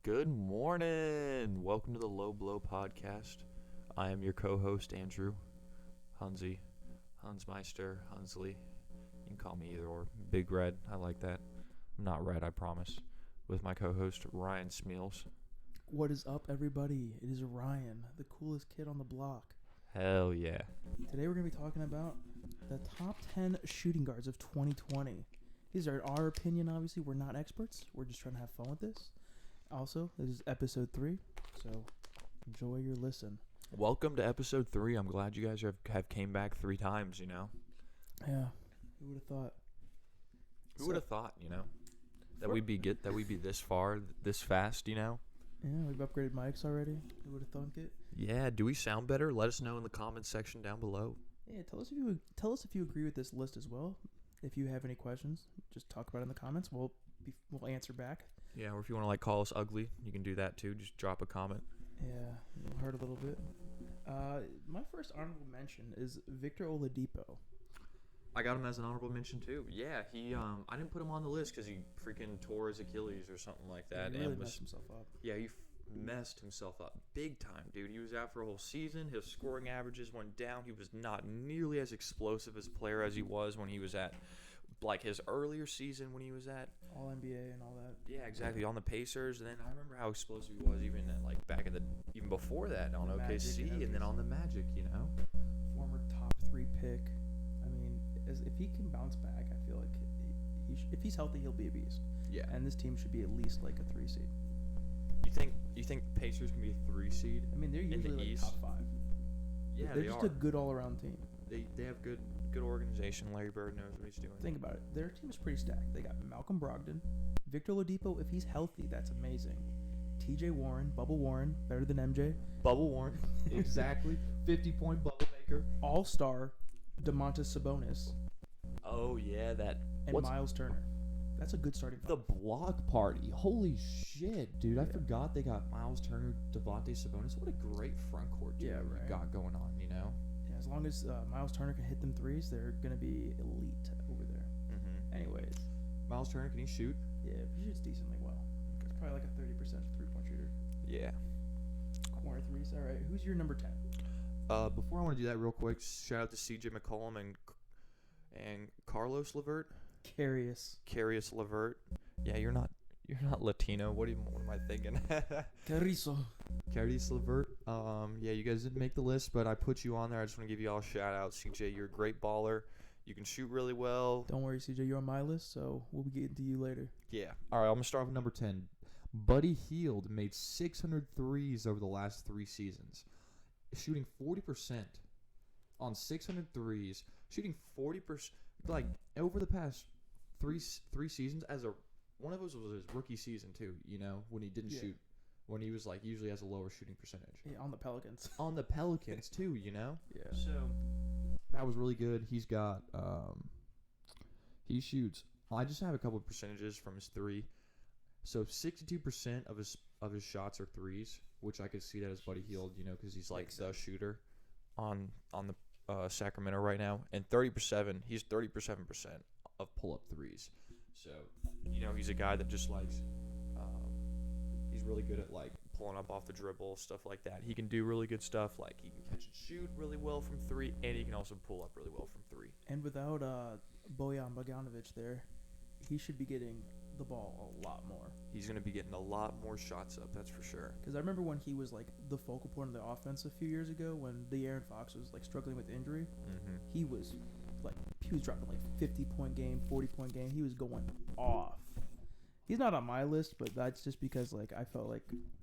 Good morning. Welcome to the Low Blow Podcast. I am your co-host, Andrew Hunzi, Hunsmeister, Hunsley. You can call me either or. Big Red, I like that. I'm not red, I promise. With my co-host, Ryan Smeals. What is up, everybody? It is Ryan, the coolest kid on the block. Hell yeah. Today we're going to be talking about the top 10 shooting guards of 2020. These are our opinion, obviously. We're not experts. We're just trying to have fun with this. Also, this is episode 3, so enjoy your listen. Welcome to episode 3. I'm glad you guys have came back 3 times, you know? Yeah, who would have thought? Who would have thought, you know? That we'd be this far, this fast, you know? Yeah, we've upgraded mics already. Who would have thunk it? Yeah, do we sound better? Let us know in the comments section down below. Yeah, tell us if you agree with this list as well. If you have any questions, just talk about it in the comments. We'll answer back. Yeah, or if you want to call us ugly, you can do that too. Just drop a comment. Yeah, it'll hurt a little bit. My first honorable mention is Victor Oladipo. I got him as an honorable mention too. Yeah, he I didn't put him on the list because he freaking tore his Achilles or something like that. He really messed himself up. Yeah, he messed himself up big time, dude. He was out for a whole season. His scoring averages went down. He was not nearly as explosive as a player as he was when he was at his earlier season when he was at All NBA and all that. Yeah, exactly, on the Pacers. And then I remember how explosive he was even even before that on OKC and then on the Magic, you know. Former top 3 pick. I mean, if he can bounce back, I feel like if he's healthy, he'll be a beast. Yeah. And this team should be at least like a 3 seed. You think Pacers can be a 3 seed? I mean, they're usually top 5. Yeah, they're just a good all-around team. They have good organization. Larry Bird knows what he's doing. Think about it. Their team is pretty stacked. They got Malcolm Brogdon, Victor Oladipo. If he's healthy, that's amazing. T.J. Warren, Bubble Warren, better than MJ. Bubble Warren, exactly. 50-point bubble maker. All-star, Domantas Sabonis. Oh yeah, and Miles Turner. That's a good starting point. The block party. Holy shit, dude. I forgot they got Miles Turner, Domantas Sabonis. What a great front court dude you got going on, you know? Yeah, as long as Miles Turner can hit them threes, they're going to be elite over there. Mm-hmm. Anyways. Miles Turner, can he shoot? Yeah, he shoots decently well. He's probably like a 30% three-point shooter. Yeah. Corner threes. All right, who's your number 10? Before I want to do that real quick, shout out to CJ McCollum and Carlos LeVert. Carius LeVert. Yeah, you're not Latino. What am I thinking? Carius LeVert. Yeah, you guys didn't make the list, but I put you on there. I just want to give you all a shout out. CJ, you're a great baller. You can shoot really well. Don't worry, CJ, you're on my list, so we'll be getting to you later. Yeah. All right, I'm going to start with number 10. Buddy Hield made 600 threes over the last 3 seasons, shooting 40% on 600 threes, shooting 40%, over the past three seasons. One of those was his rookie season too, you know, when he didn't shoot, when he was usually has a lower shooting percentage. Yeah, on the Pelicans. On the Pelicans too, you know. Yeah. So that was really good. He's got he shoots. I just have a couple of percentages from his 3. So 62% of his shots are threes, which I could see that as Buddy Hield, you know, because he's the shooter on the Sacramento right now, and 37%. He's 37% of pull-up threes. So, you know, he's a guy that just he's really good at pulling up off the dribble, stuff like that. He can do really good stuff. He can catch and shoot really well from 3, and he can also pull up really well from 3. And without Bojan Bogdanovic there, he should be getting the ball a lot more. He's going to be getting a lot more shots up, that's for sure. Because I remember when he was the focal point of the offense a few years ago, when De'Aaron Fox was struggling with injury. Mm-hmm. He was dropping 50-point game, 40-point game. He was going off. He's not on my list, but that's just because I felt like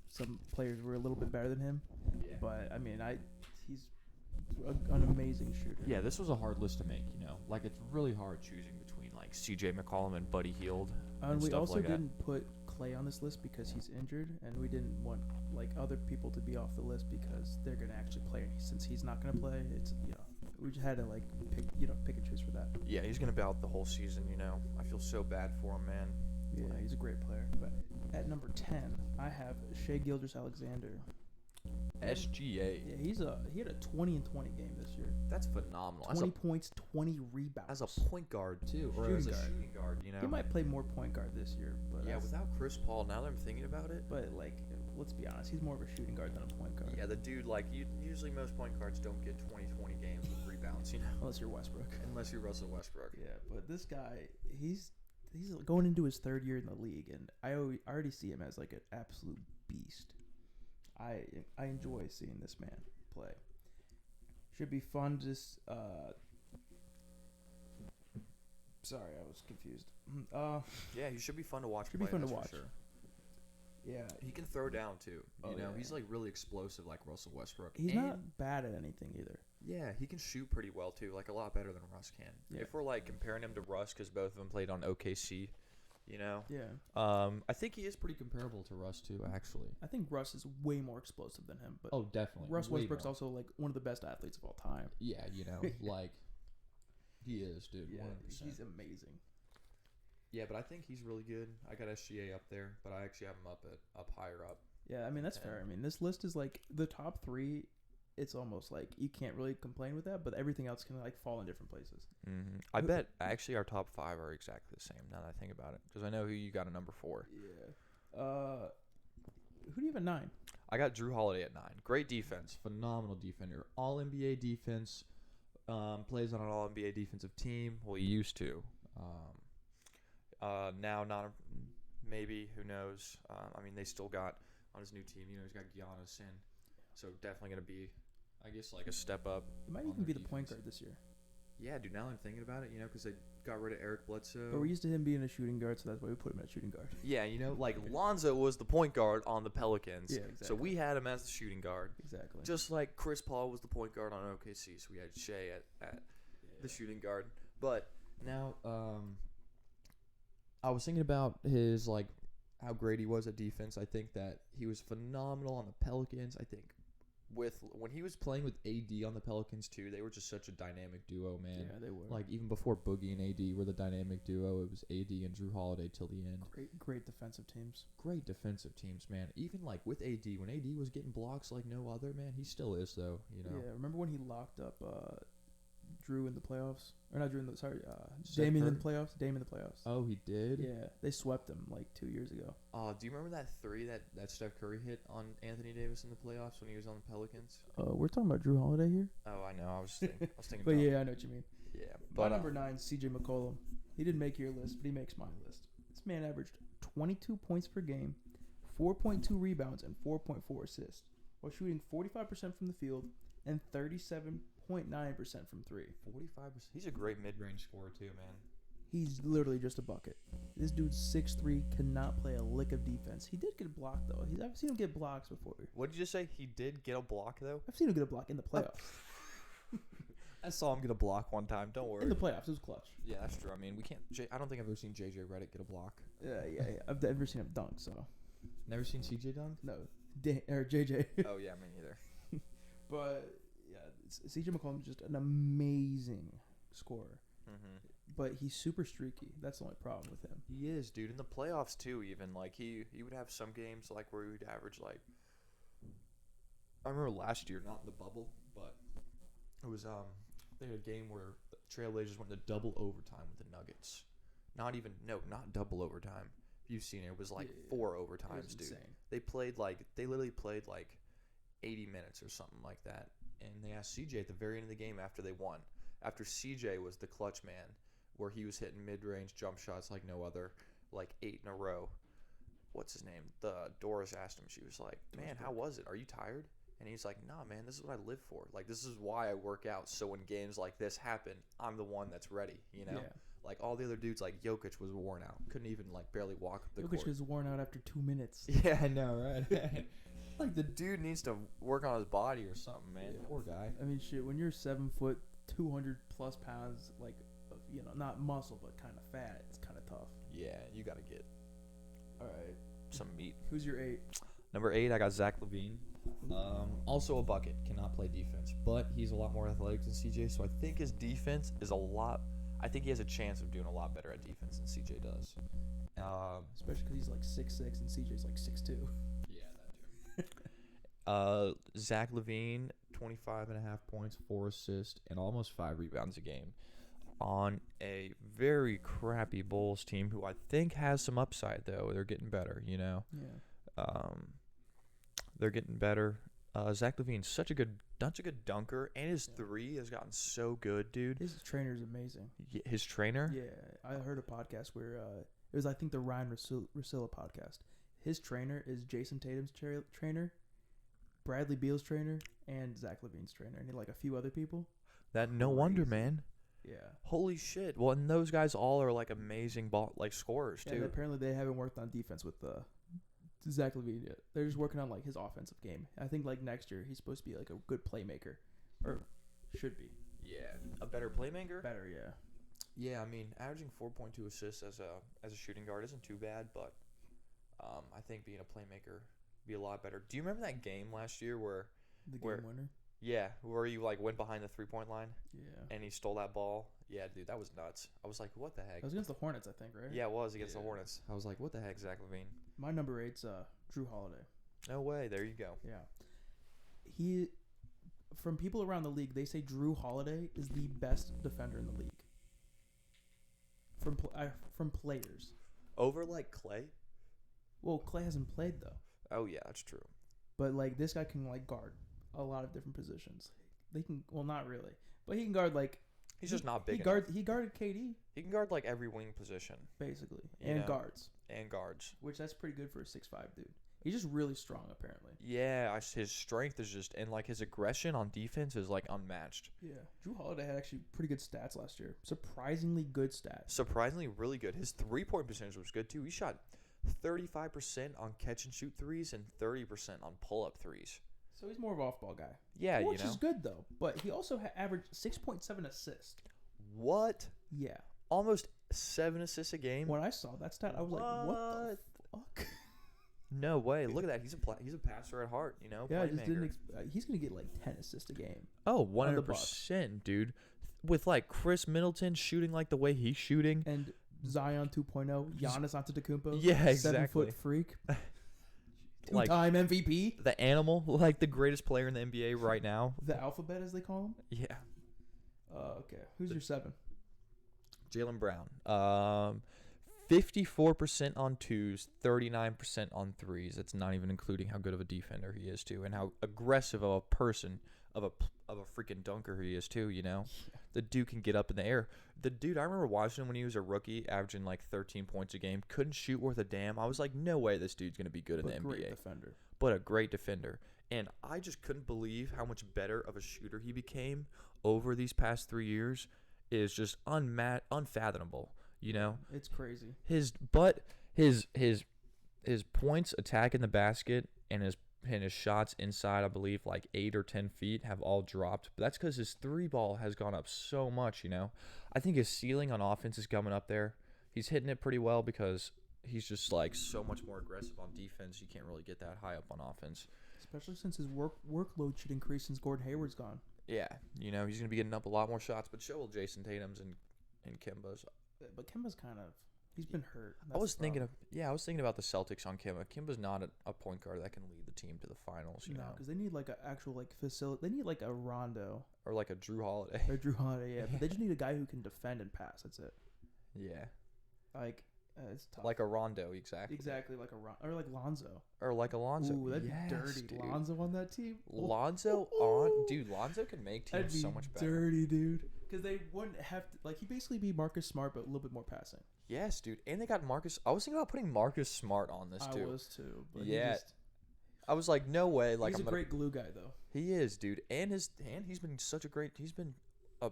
some players were a little bit better than him. Yeah. But I mean, he's an amazing shooter. Yeah, this was a hard list to make, you know. It's really hard choosing between CJ McCollum and Buddy Hield. And we also didn't put Clay on this list because he's injured, and we didn't want other people to be off the list because they're gonna actually play. And since he's not gonna play, it's we just had to pick and choose for that. Yeah, he's gonna be out the whole season. You know, I feel so bad for him, man. Yeah, he's a great player. But at number 10, I have Shai Gilgeous-Alexander. SGA. Yeah, he had a 20-20 game this year. That's phenomenal. 20 points, 20 rebounds. As a point guard too, or Shooting as a guard. shooting guard, you know. He might play more point guard this year, but Yeah, without Chris Paul, now that I'm thinking about it. but like, let's be honest, he's more of a shooting guard than a point guard. Yeah, the dude, like, usually most point guards don't get 20 games with rebounds, you know. Unless you're Westbrook. Unless you're Russell Westbrook. Yeah, but this guy, he's going into his third year in the league, and I already see him as like an absolute beast. I enjoy seeing this man play. Should be fun. Just sorry, I was confused. Yeah, he should be fun to watch. Should be play, fun to that's for watch. Sure. Yeah, He can throw down too. Oh, You know, yeah. he's like really explosive, like Russell Westbrook. he's And, not bad at anything either. Yeah, he can shoot pretty well too, like a lot better than Russ can. Yeah. If we're like comparing him to Russ, because both of them played on OKC, you know. Yeah, I think he is pretty comparable to Russ too, actually. I think Russ is way more explosive than him, but Oh, definitely. Russ Way Westbrook's more. also like one of the best athletes of all time. Yeah, you know, like he is, dude. Yeah, 100%. he's amazing. Yeah, but I think he's really good. I got SGA up there, but I actually have him up higher up. Yeah, I mean that's fair. I mean this list is like the top three. It's almost like you can't really complain with that, but everything else can like fall in different places. Mm-hmm. I bet actually our top 5 are exactly the same. Now that I think about it, because I know who you got at number 4. Yeah. Who do you have at 9? I got Drew Holiday at 9. Great defense, phenomenal defender, All NBA defense. Plays on an All NBA defensive team. Well, he used to. Now not maybe. Who knows? I mean, they still got on his new team. You know, he's got Giannis in, so definitely gonna be, I guess, like a step up. It might on even be their the point defense. guard this year. Yeah, dude. Now I'm thinking about it, you know, because they got rid of Eric Bledsoe. But we're used to him being a shooting guard, so that's why we put him at shooting guard. Yeah, you know, like Lonzo was the point guard on the Pelicans. Yeah, So exactly. we had him as the shooting guard. Exactly. Just like Chris Paul was the point guard on OKC, so we had Shea at the shooting guard. But now, I was thinking about his, like, how great he was at defense. I think that he was phenomenal on the Pelicans. I think when he was playing with AD on the Pelicans too, they were just such a dynamic duo, man. Yeah, they were. Like, even before Boogie and AD were the dynamic duo, it was AD and Drew Holiday till the end. great defensive teams. Great defensive teams, man. Even like with AD, when AD was getting blocks like no other, man, he still is though. You know. Yeah, remember when he locked up Drew in the playoffs? Or not Drew in the Steph Dame in the Curry? playoffs. Dame in the playoffs. Oh, he did. Yeah, they swept him like 2 years ago. Do you remember that 3 that Steph Curry hit on Anthony Davis in the playoffs when he was on the Pelicans? We're talking about Drew Holiday here. Oh, I know. I was thinking. But about- yeah, I know what you mean. yeah. My But number 9, CJ McCollum. He didn't make your list, but he makes my list. This man averaged 22 points per game, 4.2 rebounds, and 4.4 assists, while shooting 45% from the field and 37.9% from 3. 45%. He's a great mid-range scorer too, man. He's literally just a bucket. This dude's 6'3", cannot play a lick of defense. He did get a block, though. I've seen him get blocks before. What did you just say? He did get a block though. I've seen him get a block in the playoffs. I saw him get a block one time. Don't worry. In the playoffs, it was clutch. Yeah, that's true. I mean, we can't. I don't think I've ever seen JJ Redick get a block. Yeah. I've never seen him dunk, so. Never seen CJ dunk. No. Or JJ. Oh yeah, me neither. But, yeah, CJ McCollum is just an amazing scorer. Mm-hmm. But he's super streaky. That's the only problem with him. He is, dude. In the playoffs too, even like he would have some games like where he would average like. I remember last year, not in the bubble, but it was they had a game where the Trailblazers went to double overtime with the Nuggets. Not double overtime. You've seen it. It was like Yeah, 4 It overtimes, was dude. insane. They literally played like 80 minutes or something like that. And they asked CJ at the very end of the game after they won. After CJ was the clutch man, where he was hitting mid-range jump shots like no other, like 8 in a row. What's his name? Doris asked him. She was like, "Man, how was it? Are you tired?" And he's like, "Nah, man. This is what I live for. Like, this is why I work out. So when games like this happen, I'm the one that's ready. You know." Yeah. Like all the other dudes, like Jokic was worn out, couldn't even like barely walk up the Jokic court. was worn out after 2 minutes. Yeah, I know, right? Like the dude needs to work on his body or something, man. Yeah. Poor guy. I mean, shit, when you're 7 foot, 200 plus pounds, like, not muscle, but kind of fat, it's kind of tough. Yeah, you gotta get All right. some meat. Who's your 8? Number 8, I got Zach LaVine. Also a bucket, cannot play defense, but he's a lot more athletic than CJ, so I think his defense is a lot. I think he has a chance of doing a lot better at defense than CJ does. Especially because he's like 6'6", and CJ's like 6'2". Yeah, that Zach LaVine, 25.5 points, 4 assists, and almost 5 rebounds a game on a very crappy Bulls team who I think has some upside, though. They're getting better, you know. Yeah. They're getting better. Zach LaVine's such a good dunker, and his three has gotten so good, dude. His trainer's amazing. His trainer? Yeah, I heard a podcast where it was, I think, the Ryan Russillo podcast. His trainer is Jason Tatum's trainer, Bradley Beal's trainer, and Zach LaVine's trainer, and like a few other people. No wonder, man. Yeah. Holy shit. Well, and those guys all are like amazing scorers, Yeah, too. and apparently they haven't worked on defense with Zach LaVine yet. They're just working on like his offensive game. I think like next year he's supposed to be like a good playmaker, or should be. Yeah, a better playmaker. Better, yeah. Yeah, I mean, averaging 4.2 assists as a shooting guard isn't too bad, but I think being a playmaker be a lot better. Do you remember that game last year where The game winner. Yeah, where you like went behind the 3-point line Yeah. and he stole that ball? Yeah, dude, that was nuts. I was like, what the heck? That was against the Hornets, I think, right? Yeah, it was against the Yeah. Hornets. I was like, what the heck, Zach LaVine? My number 8's Drew Holiday. No way. There you go. Yeah. He, from people around the league, they say Drew Holiday is the best defender in the league. From players. Over like Clay? Well, Clay hasn't played though. Oh yeah, that's true. But like this guy can like guard a lot of different positions. They can, well, not really, but he can guard like. He's just not big He enough. guarded KD He can guard like every wing position basically, You and know. guards, and guards. which that's pretty good for a 6'5" dude. He's just really strong apparently. Yeah, his strength is just, and like his aggression on defense is like unmatched. Yeah, Drew Holiday had actually pretty good stats last year. Surprisingly good stats. Surprisingly, really good. His 3-point percentage was good too. He shot 35% on catch and shoot threes and 30% on pull up threes. So he's more of an off-ball guy. Yeah, Which you know is good though. But he also averaged 6.7 assists. what? Yeah. Almost 7 assists a game. When I saw that stat, I was like, what the fuck? No way. Look at that. He's a passer at heart. You know. Yeah, I just didn't. Playmaker. He's gonna get like 10 assists a game. Oh, on the Bucks. 100%, dude. With like Chris Middleton shooting like the way he's shooting. And Zion 2.0, Giannis Antetokounmpo. Yeah, 7-foot freak. Like, Two-time MVP. the animal, like the greatest player in the NBA right now. The alphabet, as they call him. Yeah. Okay. Who's your 7? Jaylen Brown. 54% on twos, 39% on threes. That's not even including how good of a defender he is too, and how aggressive of a person of a freaking dunker he is too. You know, the dude can get up in the air. The dude, I remember watching him when he was a rookie, averaging like 13 points a game. Couldn't shoot worth a damn. I was like, no way, this dude's gonna be good in the NBA. Great defender. But a great defender. And I just couldn't believe how much better of a shooter he became over these past 3 years. Is just unfathomable. You know, It's crazy. his points attacking the basket and his shots inside, I believe, like 8 or 10 feet have all dropped. But that's because his 3 ball has gone up so much. You know, I think his ceiling on offense is coming up there. He's hitting it pretty well because he's just like so much more aggressive on defense. You can't really get that high up on offense. Especially since his workload should increase since Gordon Hayward's gone. Yeah, you know, he's gonna be getting up a lot more shots. But so will Jason Tatum's and Kemba's. But Kemba's kind of, he's been hurt. I was thinking about the Celtics on Kemba. Kemba's not a point guard that can lead the team to the finals, you know, because they need like an actual like facility. They need like a Rondo or like a Drew Holiday. or Drew Holiday. Yeah, but they just need a guy who can defend and pass. That's it. Yeah, Like it's tough. like a Rondo, exactly. Exactly like or like Lonzo. Or like Alonzo. Ooh, that'd Yes, be dirty. dude. Lonzo on that team. Lonzo Lonzo can make That'd teams be so much better. dirty, dude. Because they wouldn't have to like he basically be Marcus Smart, but a little bit more passing. Yes, dude. And they got Marcus. I was thinking about putting Marcus Smart on this too. I was too. But Yeah, I was like, no way. Like he's a great glue guy though. He is, dude. And he's been he's been a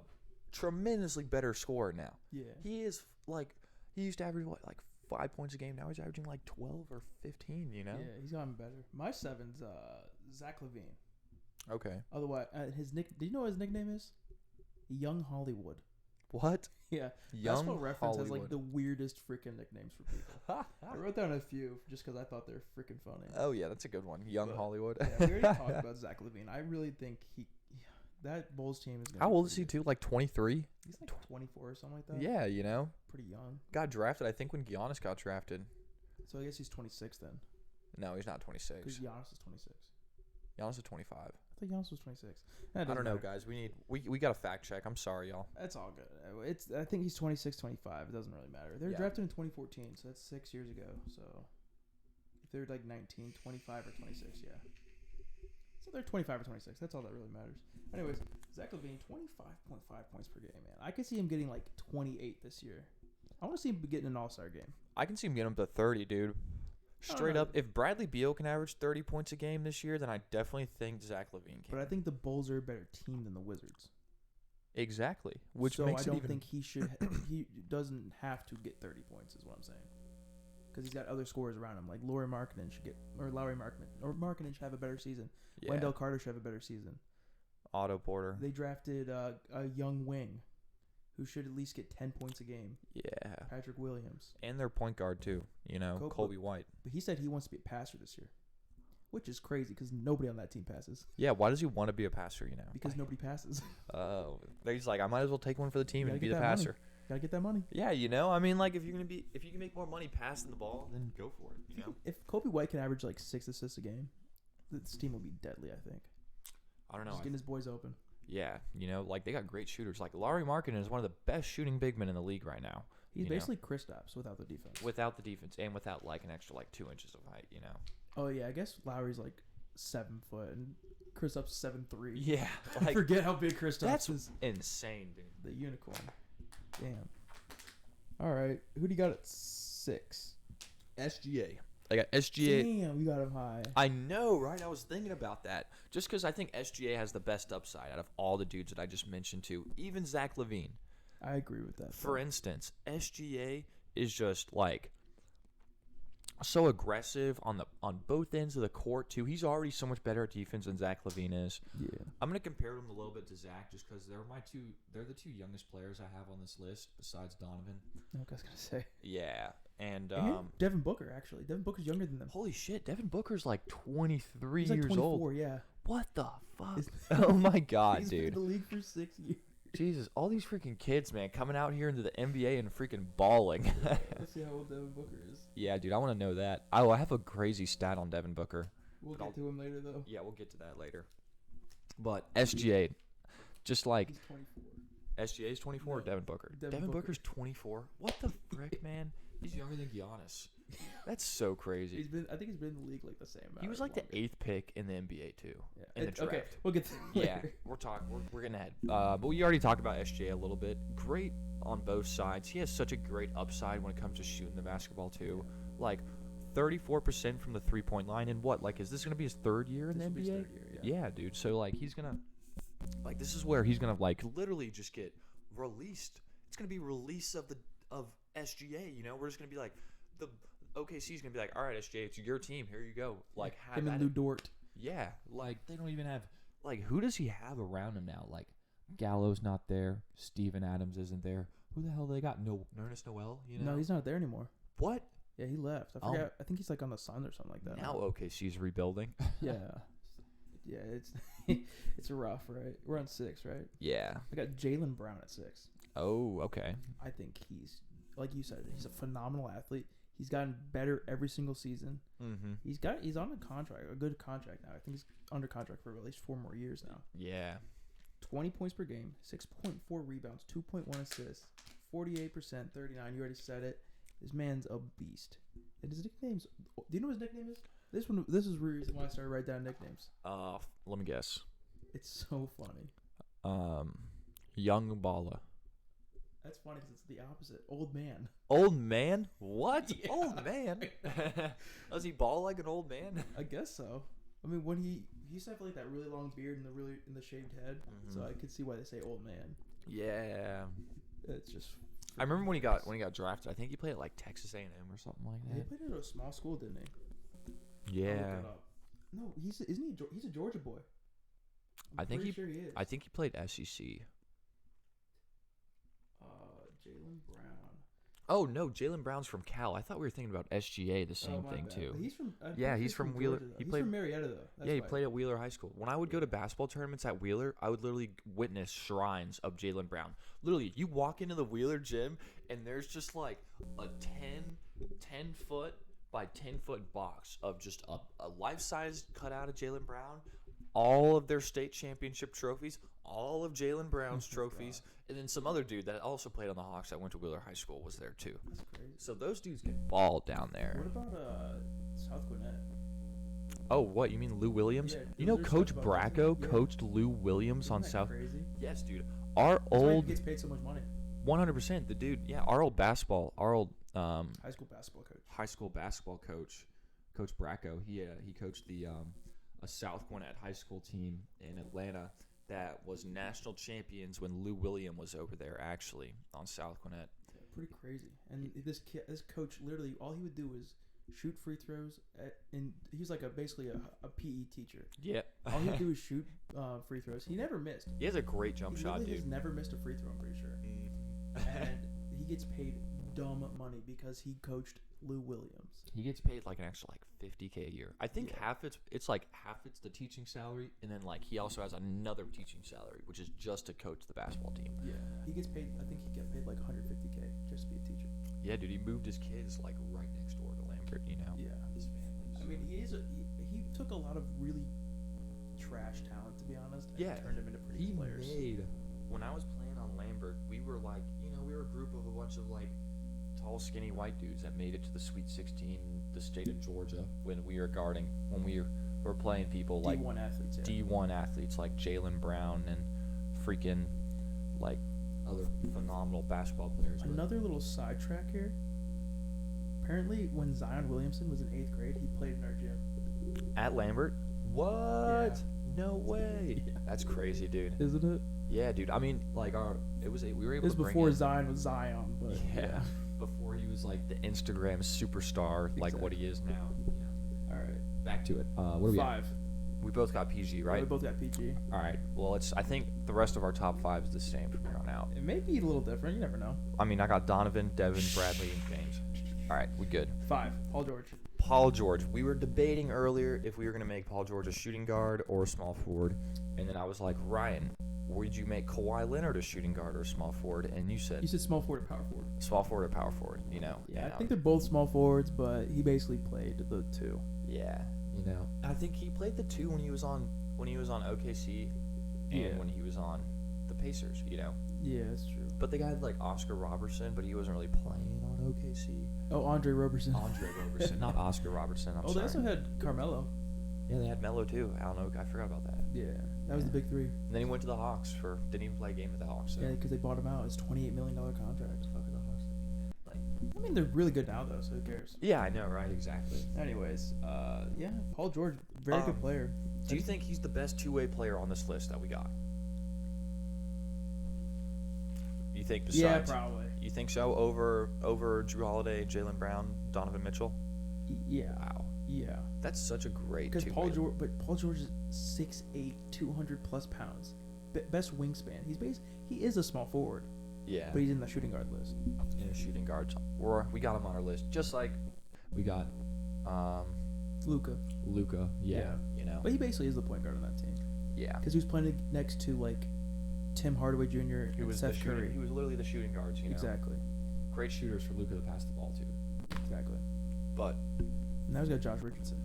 tremendously better scorer now. Yeah. He is like, he used to average what, like 5 points a game. Now he's averaging like 12 or 15, you know? Yeah, he's gotten better. My 7's Zach LaVine. Okay. Otherwise, do you know what his nickname is? Young Hollywood. What? Yeah. Young Basketball Reference has like Hollywood. the weirdest freaking nicknames for people. I wrote down a few just because I thought they're freaking funny. Oh, yeah, that's a good one. Young But, Hollywood. Yeah, we already talked about Zach LaVine. I really think that Bulls team is going to How old is he, too? Like 23? He's like 24 or something like that. Yeah, you know? Pretty young. Got drafted, I think, when Giannis got drafted. So I guess he's 26 then. No, he's not Because 26. Giannis is 26. Giannis is 25. I thought Giannis was 26. I don't know, guys. We got a fact check. I'm sorry, y'all. That's all good. I think he's 26, 25. It doesn't really matter. They were drafted in 2014, so that's 6 years ago. So if they're like 19, 25, or 26, yeah. So they're 25 or 26. That's all that really matters. Anyways, Zach LaVine, 25.5 points per game, man. I could see him getting like 28 this year. I want to see him getting an All-Star game. I can see him getting up to 30, dude. Straight know. up, if Bradley Beal can average 30 points a game this year, then I definitely think Zach LaVine can. But I think the Bulls are a better team than the Wizards. Exactly, which so makes I it don't even. think he should. He doesn't have to get 30 points, is what I'm saying. Because he's got other scorers around him, like Lowry Markkinen should have a better season. Yeah. Wendell Carter should have a better season. Otto Porter. They drafted a young wing, who should at least get 10 points a game. Yeah. Patrick Williams. And their point guard too. You know, Kobe White. But he said he wants to be a passer this year, which is crazy because nobody on that team passes. Yeah. Why does he want to be a passer? You know. Because nobody passes. Oh, he's like, I might as well take one for the team You and gotta be get the that money. passer. Gotta get that money. Yeah, you know, I mean, like if you can make more money passing the ball, then go for it. You know. If Kobe White can average like 6 assists a game, this team will be deadly. I think. I don't know. Just getting his boys open. Yeah, you know, like they got great shooters. Like Larry Markkinen is one of the best shooting big men in the league right now. He's basically Kristaps without the defense. Without the defense and without like an extra like 2 inches of height, you know. Oh yeah, I guess Lowry's like 7 foot and Kristaps 7'3". Yeah, I like forget how big Kristaps is. insane, dude. The unicorn. Damn. All right, who do you got at 6? SGA. I got SGA. Damn, you got him high. I know, right? I was thinking about that. Just because I think SGA has the best upside out of all the dudes that I just mentioned too. Even Zach LaVine. I agree with that. For instance, SGA is just like so aggressive on both ends of the court too. He's already so much better at defense than Zach LaVine is. Yeah. I'm gonna compare him a little bit to Zach just because they're the two youngest players I have on this list besides Donovan. I was gonna say. Yeah, and Devin Booker actually. Devin Booker's younger than them. holy shit, Devin Booker's like 23 He's like years 24. old. Yeah. What the fuck? Oh my god, He's been in dude. the league for 6 years. Jesus, all these freaking kids, man, coming out here into the NBA and freaking balling. Let's see how old Devin Booker is. Yeah, dude, I want to know that. Oh, I have a crazy stat on Devin Booker. We'll get to him later though. Yeah, we'll get to that later. But SGA, just like He's 24. SGA is 24 or No, Devin Booker? Devin Devin Booker. Booker's 24. What the frick, man? He's younger than Giannis. That's so crazy. I think he's been in the league like the same amount. He was or like the longer. 8th pick in the NBA too. Yeah. in the Okay, draft. we'll get to that Yeah, later. we're getting ahead. But we already talked about SGA a little bit. Great on both sides. He has such a great upside when it comes to shooting the basketball too. Like 34% from the 3-point line. And what? Like, is this gonna be his 3rd year in This the will be his NBA? 3rd year, Yeah, dude. So like he's gonna like this is where he's gonna like literally just get released. It's gonna be release of SGA. You know, we're just gonna be like the OKC's gonna be like, all right, SGA, it's your team. Here you go. Like have him at and it. Lou Dort. Yeah, like they don't even have like who does he have around him now? Like Gallo's not there. Steven Adams isn't there. Who the hell they got? No, Ernest Noel. You know No, he's not there anymore. what? Yeah, he left. I Oh. forgot. I think he's like on the Sun or something like that. Now OKC's rebuilding. Yeah. Yeah, it's it's rough, right? We're on 6, right? Yeah. I got Jaylen Brown at 6. Oh, okay. I think he's, like you said, he's a phenomenal athlete. He's gotten better every single season. Mm-hmm. He's on a contract, a good contract now. I think he's under contract for at least 4 more years now. Yeah. 20 points per game, 6.4 rebounds, 2.1 assists, 48%, 39. You already said it. This man's a beast. And his nickname's. Do you know what his nickname is? This is the reason why I started writing down nicknames. Let me guess. It's so funny. Young Balla. That's funny because it's the opposite. Old man. Old man? What? Yeah. Old man? Does he ball like an old man? I guess so. I mean, when he used to have like that really long beard and the shaved head, so I could see why they say old man. Yeah. It's just. I remember when he got drafted. I think he played at like Texas A&M or something like He that. played at a small school, didn't he? I'll look Yeah. it up. No, isn't he? He's a Georgia boy. I think pretty sure he is. I think he played SEC. Jaylen Brown. Oh no, Jaylen Brown's from Cal. I thought we were thinking about SGA, the same My thing bad. too. But he's from. I'm Yeah, pretty he's sure from Wheeler. Georgia, though. He He's played- from Marietta though. That's Yeah, he why. played at Wheeler High School. When I would go to basketball tournaments at Wheeler, I would literally witness shrines of Jaylen Brown. Literally, you walk into the Wheeler gym and there's just like a 10 foot by 10 foot box of just a life size cutout of Jaylen Brown, all of their state championship trophies, all of Jalen Brown's Oh my trophies, and then some other dude that also played on the Hawks that went to Wheeler High School was there too. That's crazy. So those dudes can ball down there. What about South Gwinnett? Oh, what? You mean Lou Williams? Yeah, You know there's Coach stuff about Bracco yeah. coached Lou Williams Isn't on that South. crazy? Yes, dude. Our That's why he old gets paid so much money. 100%. The dude, yeah, our old High school basketball coach. high school basketball coach, Coach Bracco. He coached the a South Gwinnett high school team in Atlanta that was national champions when Lou Williams was over there, actually, on South Gwinnett. Yeah, pretty crazy. And this coach, literally, all he would do is shoot free throws, and he's like basically a PE teacher. Yeah. All he would do is shoot free throws. He never missed. He has a great jump He shot, literally has dude. never missed a free throw, I'm pretty sure. And he gets paid dumb money because he coached Lou Williams. He gets paid like an extra like $50K a year. I think Yeah. half it's like half it's the teaching salary, and then like he also has another teaching salary, which is just to coach the basketball team. Yeah, he gets paid. I think he get paid like 150K just to be a teacher. Yeah, dude, he moved his kids like right next door to Lambert. You know. Yeah, His family. I mean, he took a lot of really trash talent, to be honest, and Yeah. turned him into pretty He good players. made When I was playing on Lambert, we were like, we were a group of a bunch of like tall, skinny white dudes that made it to the Sweet 16, the state of Georgia, when we were playing people like D1 athletes. Yeah. D1 athletes like Jalen Brown and freaking like other phenomenal basketball players. but- Another little sidetrack here. Apparently, when Zion Williamson was in 8th grade, he played in our gym. At Lambert? What? No way. Yeah. That's crazy, dude. Isn't it? Yeah, dude. I mean, like we were able This to bring before in- Zion was Zion, but Yeah. Before he was like the Instagram superstar, like what he is now. All right, back to it. What are we at? 5. We both got PG, We right? both got PG. All right. Well, I think the rest of our top 5 is the same from here on out. It may be a little different. You never know. I mean, I got Donovan, Devin, Bradley, and James. All right, we good. 5. Paul George. Paul George. We were debating earlier if we were going to make Paul George a shooting guard or a small forward. And then I was like, Ryan, would you make Kawhi Leonard a shooting guard or a small forward? And you said You said small forward or power forward. small forward or power forward, you know? Yeah, And I think they're both small forwards, but he basically played the 2. yeah, you know. I think he played the 2 when he was on OKC and Yeah. when he was on the Pacers, you know. Yeah, that's true. But they got like Oscar Robertson, but he wasn't really playing on OKC. Oh, Andre Roberson. Andre Roberson, not Oscar Robertson. I'm They sorry. also had Carmelo. Yeah, they had Melo too. I don't know. I forgot about that. Yeah, that was the big 3. And then he went to the Hawks didn't even play a game with the Hawks. So. Yeah, because they bought him out. It's $28 million contract. Fuck are the Hawks thinking, man? I mean, they're really good now, though, so who cares? Yeah, I know, right? Exactly. Anyways, yeah, Paul George, very good player. Do you think he's the best two-way player on this list that we got? You think besides? Yeah, probably. You think so? Over Drew Holiday, Jalen Brown, Donovan Mitchell? Yeah, Wow, yeah. that's such a great Because two-way. Paul George is 6'8", 200 plus pounds. Best wingspan. He is a small forward, Yeah, but he's in the shooting guard list. in shooting guards. We got him on our list, just like We got Luka. Luka. Yeah. you know. But he basically is the point guard on that team. Yeah, Because he was playing next to, like, Tim Hardaway Jr. he and was Seth Curry. He was literally the shooting guards. You know, Exactly. Great shooters for Luka to pass the ball to. Exactly. But Now he's got Josh Richardson.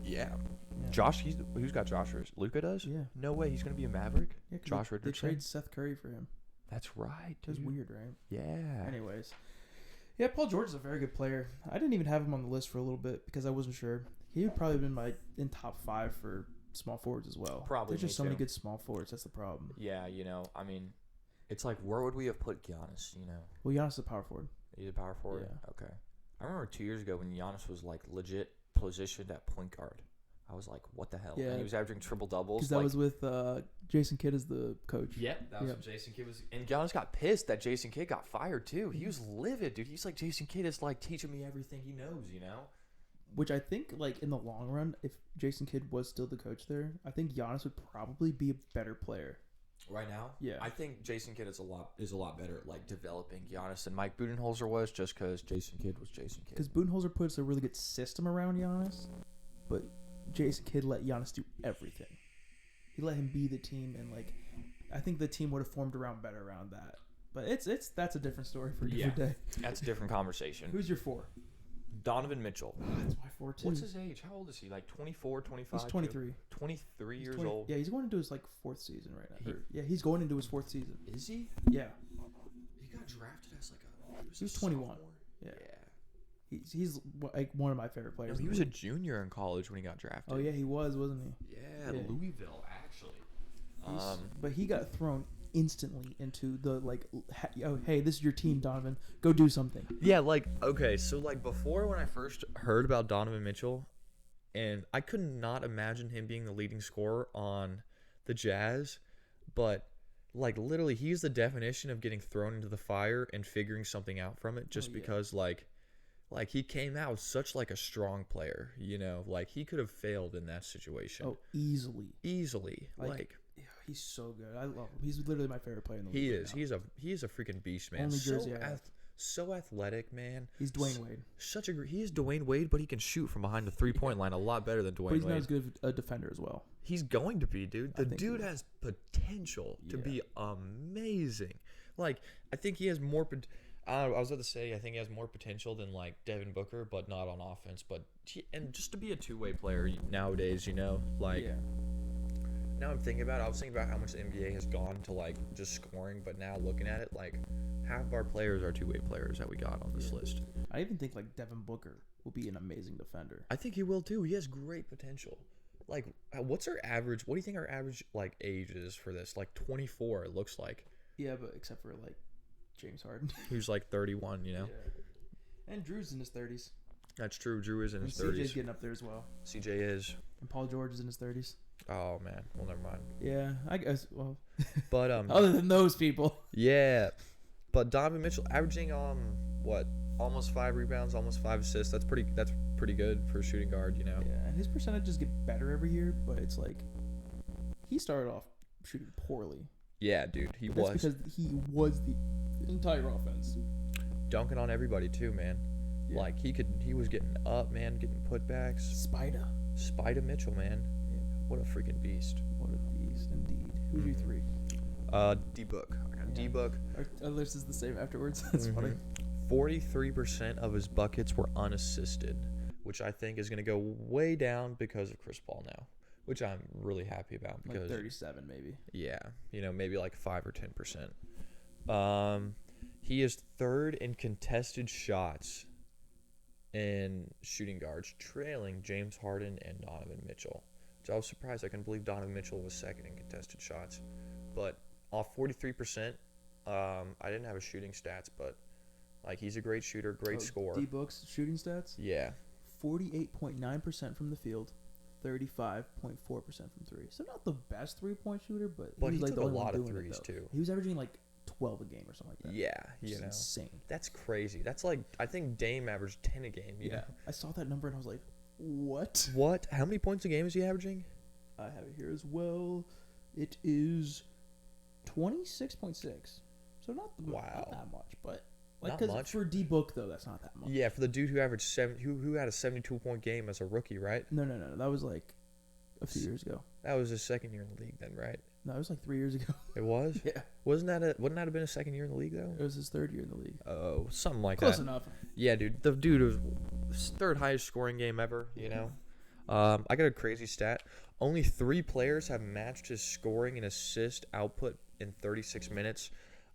yeah, Yeah. Josh. Who's got Josh? Luka does. Yeah. No way. He's gonna be a Maverick. Yeah, 'cause Josh they Richardson? trade Seth Curry for him. That's right. It was dude. weird, right? Yeah. Anyways. Yeah, Paul George is a very good player. I didn't even have him on the list for a little bit because I wasn't sure. He would probably have been in top 5 for small forwards as well. Probably There's just me so many too. good small forwards. That's the problem. Yeah, you know, I mean, it's like where would we have put Giannis? You know, Well, Giannis is a power forward. he's a power forward. Yeah. Okay. I remember 2 years ago when Giannis was like legit positioned at point guard. I was like, what the hell? Yeah. And he was averaging triple doubles. Because that was with Jason Kidd as the coach. Yep, that was Yep. when Jason Kidd was. And Giannis got pissed that Jason Kidd got fired too. He was livid, dude. He's like, Jason Kidd is like teaching me everything he knows, you know. Which I think, like, in the long run, if Jason Kidd was still the coach there, I think Giannis would probably be a better player. Right now, Yeah. I think Jason Kidd is a lot better at like developing Giannis than Mike Budenholzer was, just because Jason Kidd was Jason Kidd. Because Budenholzer puts a really good system around Giannis, but Jason Kidd let Giannis do everything. He let him be the team, and like, I think the team would have formed better around that. But that's a different story for a different day. That's a different conversation. Who's your 4? Donovan Mitchell. That's my 4 too. What's his age? How old is he? Like 24, 25? He's 23. 23 He's years 20 old. Yeah, he's going into his like 4th season right now. Yeah, he's going into his 4th season. Is he? Yeah, He got drafted as like he was 21. sophomore? Yeah. Yeah. He's like one of my favorite No, players. he in the was a league. junior in college when he got drafted. Oh yeah, he was, wasn't he? Yeah, Yeah. Louisville actually. But he got thrown instantly into the like, oh hey, this is your team, Donovan. Go do something. Yeah, like okay, so like before when I first heard about Donovan Mitchell, and I could not imagine him being the leading scorer on the Jazz, but like literally he's the definition of getting thrown into the fire and figuring something out from it just Oh, yeah. because like he came out such like a strong player, you know, like he could have failed in that situation. Oh, easily. Easily. Like, Like Yeah, he's so good. I love him. He's literally my favorite player in the league. he right is. now. He is a freaking beast, man. Only so jersey I have. so athletic, man. He's Dwayne Wade, He is Dwayne Wade, but he can shoot from behind the 3-point line a lot better than Dwayne but he's Wade. not as good of a defender as well. He's going to be, dude. I The think he dude will. has potential to Yeah. be amazing. Like, I think he has more. I was about to say, I think he has more potential than like Devin Booker, but not on offense. But and just to be a two-way player nowadays, you know, like Yeah, now I'm thinking about it. I was thinking about how much the NBA has gone to like just scoring, but now looking at it, like half of our players are two-way players that we got on this Yeah. list. I even think like Devin Booker will be an amazing defender. I think he will too. He has great potential. Like, what's our average? What do you think our average like age is for this? Like 24, it looks like. Yeah, but except for like James Harden. Who's like 31, you know? Yeah. And Drew's in his 30s. That's true. Drew is in And his CJ's 30s. getting up there as well. CJ is. And Paul George is in his 30s. Oh man. Well, never mind. Yeah, I guess. Well, But other than those people. yeah. But Donovan Mitchell averaging what? Almost 5 rebounds, almost 5 assists. That's pretty good for a shooting guard, you know. Yeah, and his percentages get better every year, but it's like he started off shooting poorly. Yeah, dude. He That's was because he was the entire offense. dunking on everybody too, man. Yeah. Like he was getting up, man, getting putbacks. Spider. Spida Mitchell, man. Yeah. What a freaking beast. What a beast, indeed. Who's your 3? D-Book. I got Yeah. D-Book. Our list is the same afterwards. That's funny. 43% of his buckets were unassisted, which I think is going to go way down because of Chris Paul now, which I'm really happy about Like because 37, maybe. yeah, you know, maybe like 5 or 10%. He is third in contested shots in shooting guards, trailing James Harden and Donovan Mitchell. Which I was surprised. I couldn't believe Donovan Mitchell was second in contested shots. But off 43%, I didn't have his shooting stats, but like he's a great shooter, great scorer. D-Book's shooting stats: Yeah. 48.9% from the field, 35.4% from 3. So not the best 3-point shooter, but But he he was like took the a only one lot of doing it, threes, though. too. He was averaging like 12 a game or something like that. Yeah, Which you is know. insane. That's crazy. That's like I think Dame averaged 10 a game, you know. I saw that number and I was like, what? What? How many points a game is he averaging? I have it here as well. It is 26.6. So not Wow. that much, but like Not 'cause much. for D-Book though, that's not that much. Yeah, for the dude who averaged who had a 72-point game as a rookie, right? No, that was like a few years ago. That was his second year in the league, then, right? No, it was like 3 years ago. It was. Yeah, Wouldn't that have been his second year in the league though? it was his 3rd year in the league. Oh, something like Close that. enough. Yeah, dude. The dude was his third highest scoring game ever. You know. I got a crazy stat. Only 3 players have matched his scoring and assist output in 36 minutes.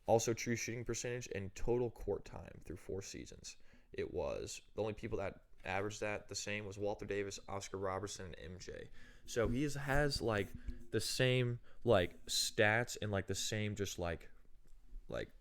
Also, true shooting percentage and total court time through 4 seasons. It was the only people that averaged that the same was Walter Davis, Oscar Robertson, and MJ. So he has like the same like stats and like the same just like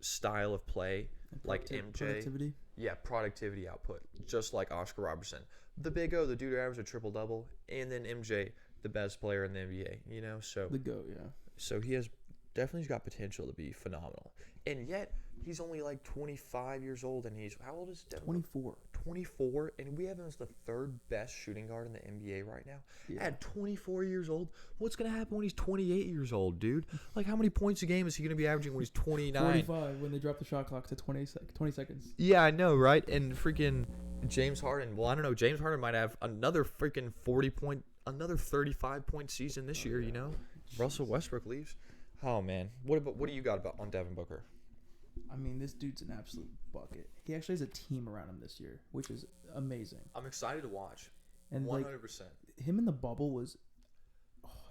style of play like MJ. Productivity. Yeah, productivity output, just like Oscar Robertson. The Big O, the dude who averaged a triple-double, and then MJ, the best player in the NBA, you know? So The GOAT, yeah. so he has definitely got potential to be phenomenal. And yet, he's only like 25 years old, and he's, how old is Devin? 24. 24, and we have him as the 3rd best shooting guard in the NBA right now. Yeah. At 24 years old, what's going to happen when he's 28 years old, dude? Like, how many points a game is he going to be averaging when he's 29? 45 when they drop the shot clock to 20 seconds. Yeah, I know, right? And freaking James Harden. Well, I don't know. James Harden might have another freaking another 35-point season this year. You know, Russell Westbrook leaves. Oh man, what do you got on Devin Booker? I mean, this dude's an absolute bucket. He actually has a team around him this year, which is amazing. I'm excited to watch. And 100%. him in the bubble was,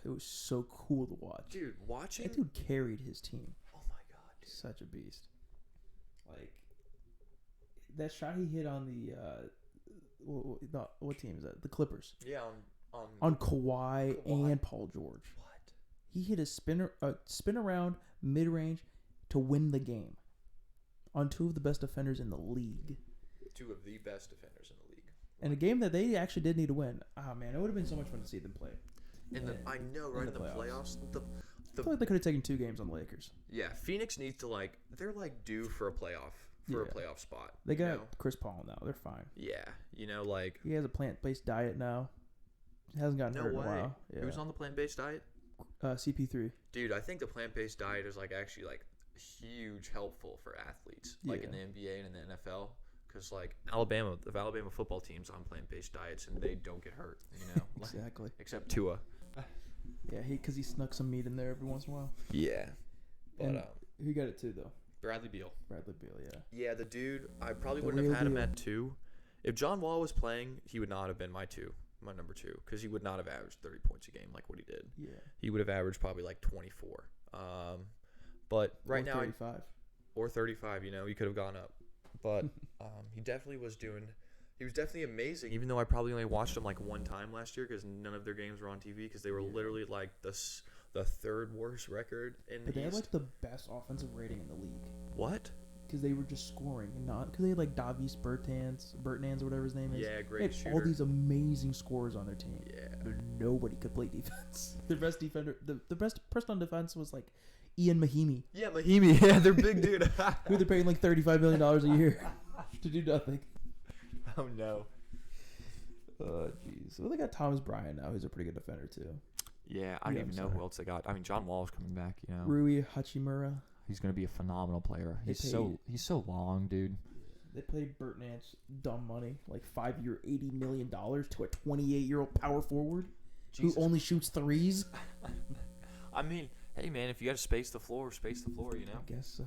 it was so cool to watch. Dude, watching. That dude carried his team. Oh my god, dude. Such a beast. Like that shot he hit on what team is that? The Clippers. Yeah, On Kawhi Kawhi. and Paul George. What? He hit a spin around mid range to win the game on two of the best defenders in the league. Two of the best defenders in the league. And a game that they actually did need to win. Oh man, it would have been so much fun to see them play. I know, right? In the playoffs. I feel like they could have taken 2 games on the Lakers. Yeah, Phoenix needs to they're due for a playoff a playoff spot. They got you know? Chris Paul now. They're fine. Yeah, He has a plant-based diet now. He hasn't gotten no hurt way. in a while. Yeah. Who's on the plant-based diet? CP3. Dude, I think the plant-based diet is actually huge helpful for athletes in the NBA and in the NFL. Because the Alabama football team's on plant-based diets and they don't get hurt, Exactly. Except Tua. Yeah, because he snuck some meat in there every once in a while. Yeah. But And who got it too though? Bradley Beal. Bradley Beal, yeah. Yeah, the dude, I probably The wouldn't have real had him deal. at 2. If John Wall was playing, he would not have been my number 2, because he would not have averaged 30 points a game like what he did. Yeah. He would have averaged probably 24. But right now, 35. or 35, he could have gone up. But he definitely was definitely amazing, even though I probably only watched him one time last year because none of their games were on TV because they were literally the third worst record in But the they had East. the best offensive rating in the league. What? Because they were just scoring, and not because they had Davis Bertans or whatever his name is. Yeah, They great had shooter. all these amazing scorers on their team. Yeah. But nobody could play defense. Their best defender, the best person on defense was Ian Mahimi, Yeah, Mahimi. Yeah, they're big dude. who they're paying $35 million a year to do nothing. Oh no. Jeez. Well, they got Thomas Bryant now, who's a pretty good defender too. Yeah, I don't even know who else they got. I mean, John Wall's coming back. Rui Hachimura. He's gonna be a phenomenal player. They He's so long, dude. They played Burt Nance dumb money, 5-year, $80 million to a 28-year-old power forward Jesus. who only shoots threes. I mean, hey man, if you got to space the floor. I guess so.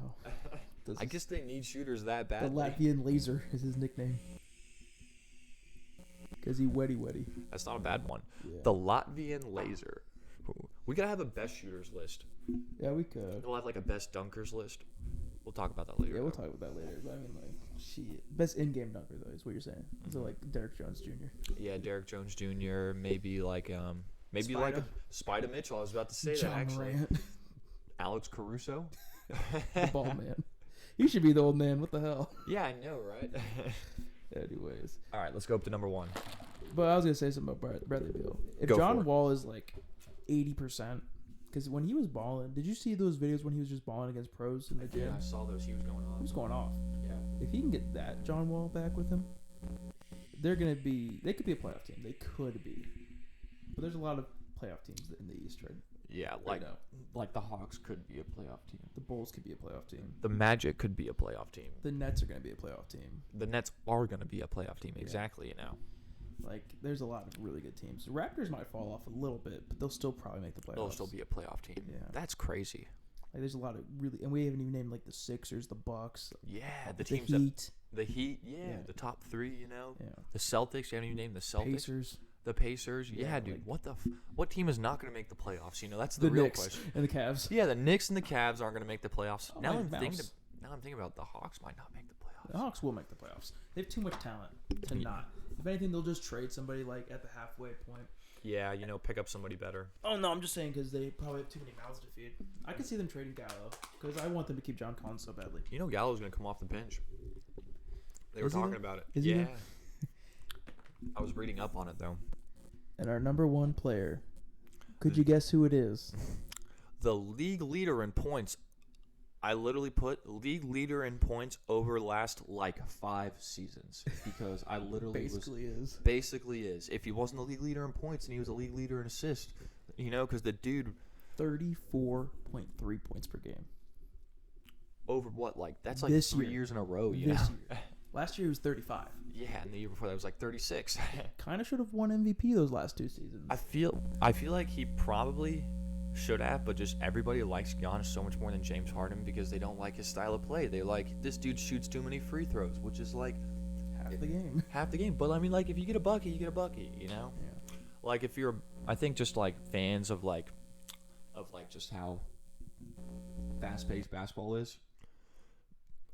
I guess they need shooters that The badly. Latvian Laser is his nickname. Because he weddy. That's not a bad one. Yeah. The Latvian Laser. We gotta have a best shooters list. Yeah, we could. We'll have a best dunkers list. We'll talk about that later. Yeah, we'll though. talk about that later. But I mean, shit. Best in-game dunker, though, is what you're saying. So, Derek Jones Jr. Yeah, Derek Jones Jr. Maybe Spida. Spida Mitchell. I was about to say John that actually. Morant. Alex Caruso. The ball man. He should be the old man. What the hell? Yeah, I know, right? Anyways. All right, let's go up to number 1. But I was going to say something about Bradley Beal. If Go for John it. Wall is 80%, because when he was balling, did you see those videos when he was just balling against pros in the gym? Yeah, I saw those. He was going He on. was going off. Yeah. If he can get that John Wall back with him, they could be a playoff team. They could be. But there's a lot of playoff teams in the East, right? Yeah, Right now. like the Hawks could be a playoff team. The Bulls could be a playoff team. The Magic could be a playoff team. The Nets are going to be a playoff team. The Nets are going to be a playoff team. Yeah. Exactly, There's a lot of really good teams. The Raptors might fall off a little bit, but they'll still probably make the playoffs. They'll still be a playoff team. Yeah. That's crazy. There's a lot of really, and we haven't even named the Sixers, the Bucks, Yeah, the the teams Heat, the Heat, yeah, Yeah. the top 3, yeah, The Celtics, you haven't even named the Celtics. Pacers, The Pacers. Yeah, Yeah, dude. What team is not going to make the playoffs? That's the the real Knicks, question. and the Cavs. Yeah, the Knicks and the Cavs aren't going to make the playoffs. Oh, Now like I'm thinking Mouse. about the Hawks might not make the playoffs. The Hawks will make the playoffs. They have too much talent to not. If anything, they'll just trade somebody at the halfway point. Yeah, pick up somebody better. Oh no, I'm just saying because they probably have too many mouths to feed. I could see them trading Gallo because I want them to keep John Collins so badly. Gallo's going to come off the bench. They were Is he talking though? about it. Is he Yeah. though? I was reading up on it though. And our number 1 player, could you guess who it is? The league leader in points. I literally put league leader in points over last 5 seasons because I literally basically is. If he wasn't the league leader in points, and he was a league leader in assists, because the dude 34.3 points per game. over what that's This 3 year. years in a row. This year. Last year he was 35. Yeah, and the year before that was 36. Kind of should have won MVP those last 2 seasons. I feel like he probably should have, but just everybody likes Giannis so much more than James Harden because they don't like his style of play. They like, this dude shoots too many free throws, which is like Half the game. half the game. But I mean, like, if you get a bucket, you get a bucket, you know? Yeah. Like, if you're, I think just like fans of like just how fast-paced basketball is.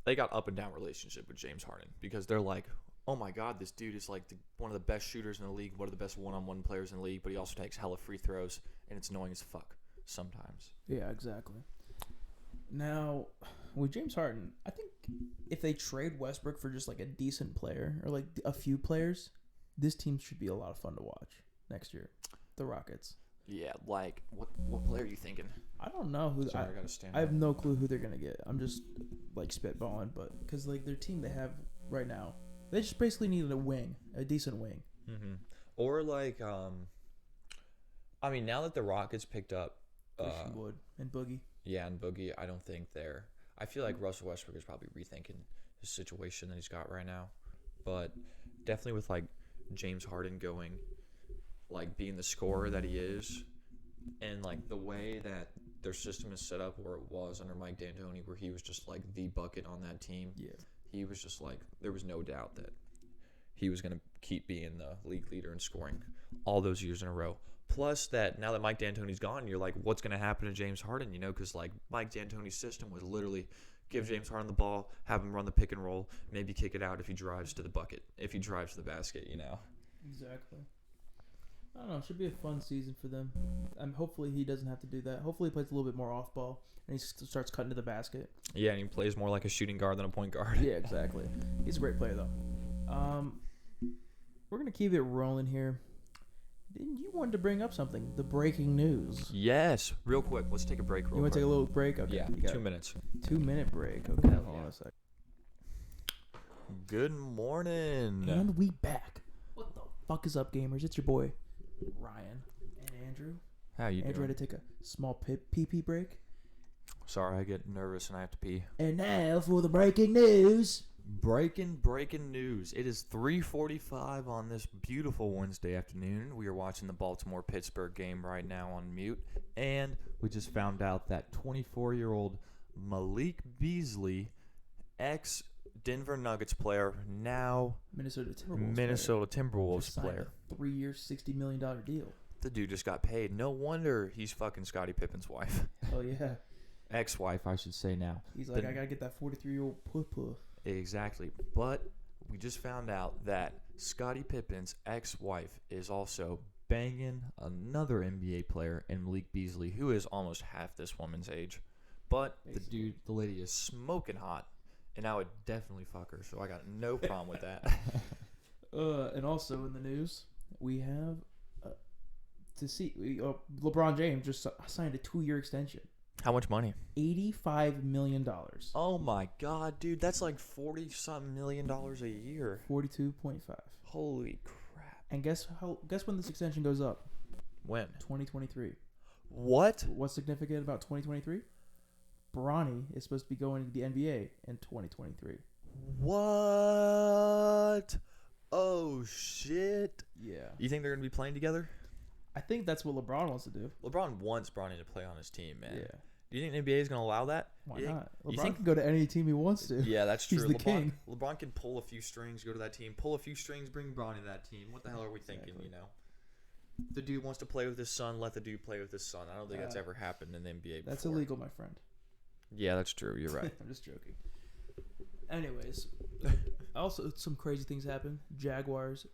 they got up and down relationship with James Harden because they're like, oh my God, this dude is like one of the best shooters in the league, one of the best one-on-one players in the league, but he also takes hella free throws, and it's annoying as fuck sometimes. Yeah, exactly. Now, with James Harden, I think if they trade Westbrook for just like a decent player or like a few players, this team should be a lot of fun to watch next year. The Rockets. Yeah, like, what player are you thinking? I don't know who. Sorry, I gotta stand I up. have no clue who they're gonna get. I'm just like spitballing, but because like their team they have right now, they just basically needed a decent wing. Mm-hmm. Or like, I mean, now that the Rockets picked up, Christian Wood and Boogie. yeah, and Boogie, I don't think they're. I feel like Russell Westbrook is probably rethinking his situation that he's got right now, but definitely with like James Harden going, like being the scorer that he is, and like the way that their system is set up, where it was under Mike D'Antoni, where he was just like the bucket on that team. Yeah. He was just like, there was no doubt that he was going to keep being the league leader in scoring all those years in a row. Plus that now that Mike D'Antoni's gone, you're like, what's going to happen to James Harden? You know, because like Mike D'Antoni's system was literally give James Harden the ball, have him run the pick and roll, maybe kick it out if he drives to the bucket, if he drives to the basket, you know. Exactly. I don't know. It should be a fun season for them. Hopefully he doesn't have to do that. Hopefully he plays a little bit more off ball and he starts cutting to the basket. Yeah, and he plays more like a shooting guard than a point guard. Yeah, exactly. He's a great player though. We're gonna keep it rolling here. Didn't you want to bring up something? The breaking news. Yes. Real quick, let's take a break real You want to quick. take a little break? Okay. Yeah, You got 2 minutes. 2 minute break. Okay. Hell Hold on yeah. a sec. Good morning. And we back. What the fuck is up, gamers? It's your boy Ryan and Andrew. How you Andrew doing? had to take a small pee break. Sorry, I get nervous and I have to pee. And now for the breaking news. Breaking news. It is 3:45 on this beautiful Wednesday afternoon. We are watching the Baltimore-Pittsburgh game right now on mute. And We just found out that 24-year-old Malik Beasley, ex-Denver Nuggets player, now Minnesota Timberwolves. Minnesota Just Timberwolves signed player. a 3-year, $60 million deal. The dude just got paid. No wonder he's fucking Scottie Pippen's wife. Oh, yeah. ex-wife, I should say now. He's like, The- I got to get that 43-year-old puh-puh. Exactly. But we just found out that Scottie Pippen's ex-wife is also banging another NBA player in Malik Beasley, who is almost half this woman's age. But Basically. the lady is smoking hot, and I would definitely fuck her, so I got no problem with that. And also in the news, we have LeBron James just signed a 2-year extension. How much money? $85 million. Oh my god, dude, that's like $40-something million a year. 42.5. Holy crap. And guess when this extension goes up? When? 2023. What? What's significant about 2023? Bronny is supposed to be going to the NBA in 2023. What? Oh shit. Yeah. You think they're gonna be playing together? I think that's what LeBron wants to do. LeBron wants Bronny to play on his team, man. Yeah. Do you think the NBA is gonna allow that? Why You think- not? you LeBron think- can go to any team he wants to. Yeah, that's true. He's the LeBron, king. LeBron can pull a few strings, go to that team, pull a few strings, bring Bronny to that team. What the hell are we thinking? Exactly. You know, the dude wants to play with his son. Let the dude play with his son. I don't think that's Uh, ever happened in the NBA. That's before. illegal, my friend. Yeah, that's true. You're right. I'm just joking. Anyways, also some crazy things happened. Jaguars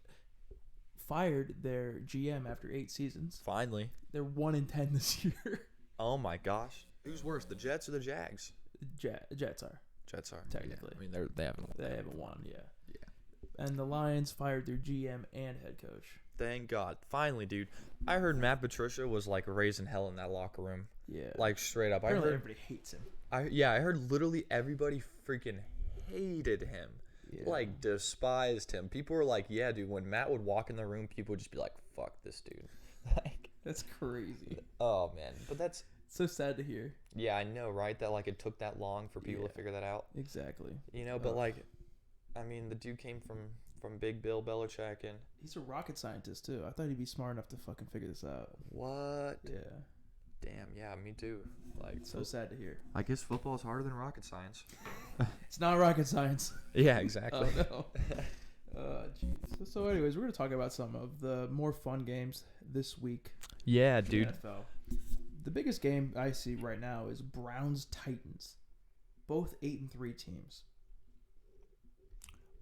fired their GM after 8 seasons. Finally. They're 1-10 this year. Oh my gosh. Who's worse, the Jets or the Jags? Jets are. Jets are Technically. Yeah. I mean, they haven't. Won. They haven't won, yeah. Yeah. And the Lions fired their GM and head coach. Thank God. Finally, dude. I heard Matt Patricia was like raising hell in that locker room. Yeah. Like straight up. I Apparently heard. everybody hates him. I heard literally everybody freaking hated him. Yeah. Like despised him. People were like, "Yeah, dude." When Matt would walk in the room, people would just be like, "Fuck this dude." Like, That's crazy. oh man. But that's So sad to hear. yeah, I know, right? That like it took that long for people to Yeah. figure that out. Exactly. You know, but Ugh. like, I mean, the dude came from Big Bill Belichick, and He's a rocket scientist too. I thought he'd be smart enough to fucking figure this out. what? Yeah. Damn, yeah, me too. Like, So sad to hear. I guess football is harder than rocket science. It's not rocket science. Yeah, exactly. Oh no. Jeez. So, anyways, we're gonna talk about some of the more fun games this week. Yeah, in the dude. NFL. The biggest game I see right now is Browns Titans, both 8-3 teams.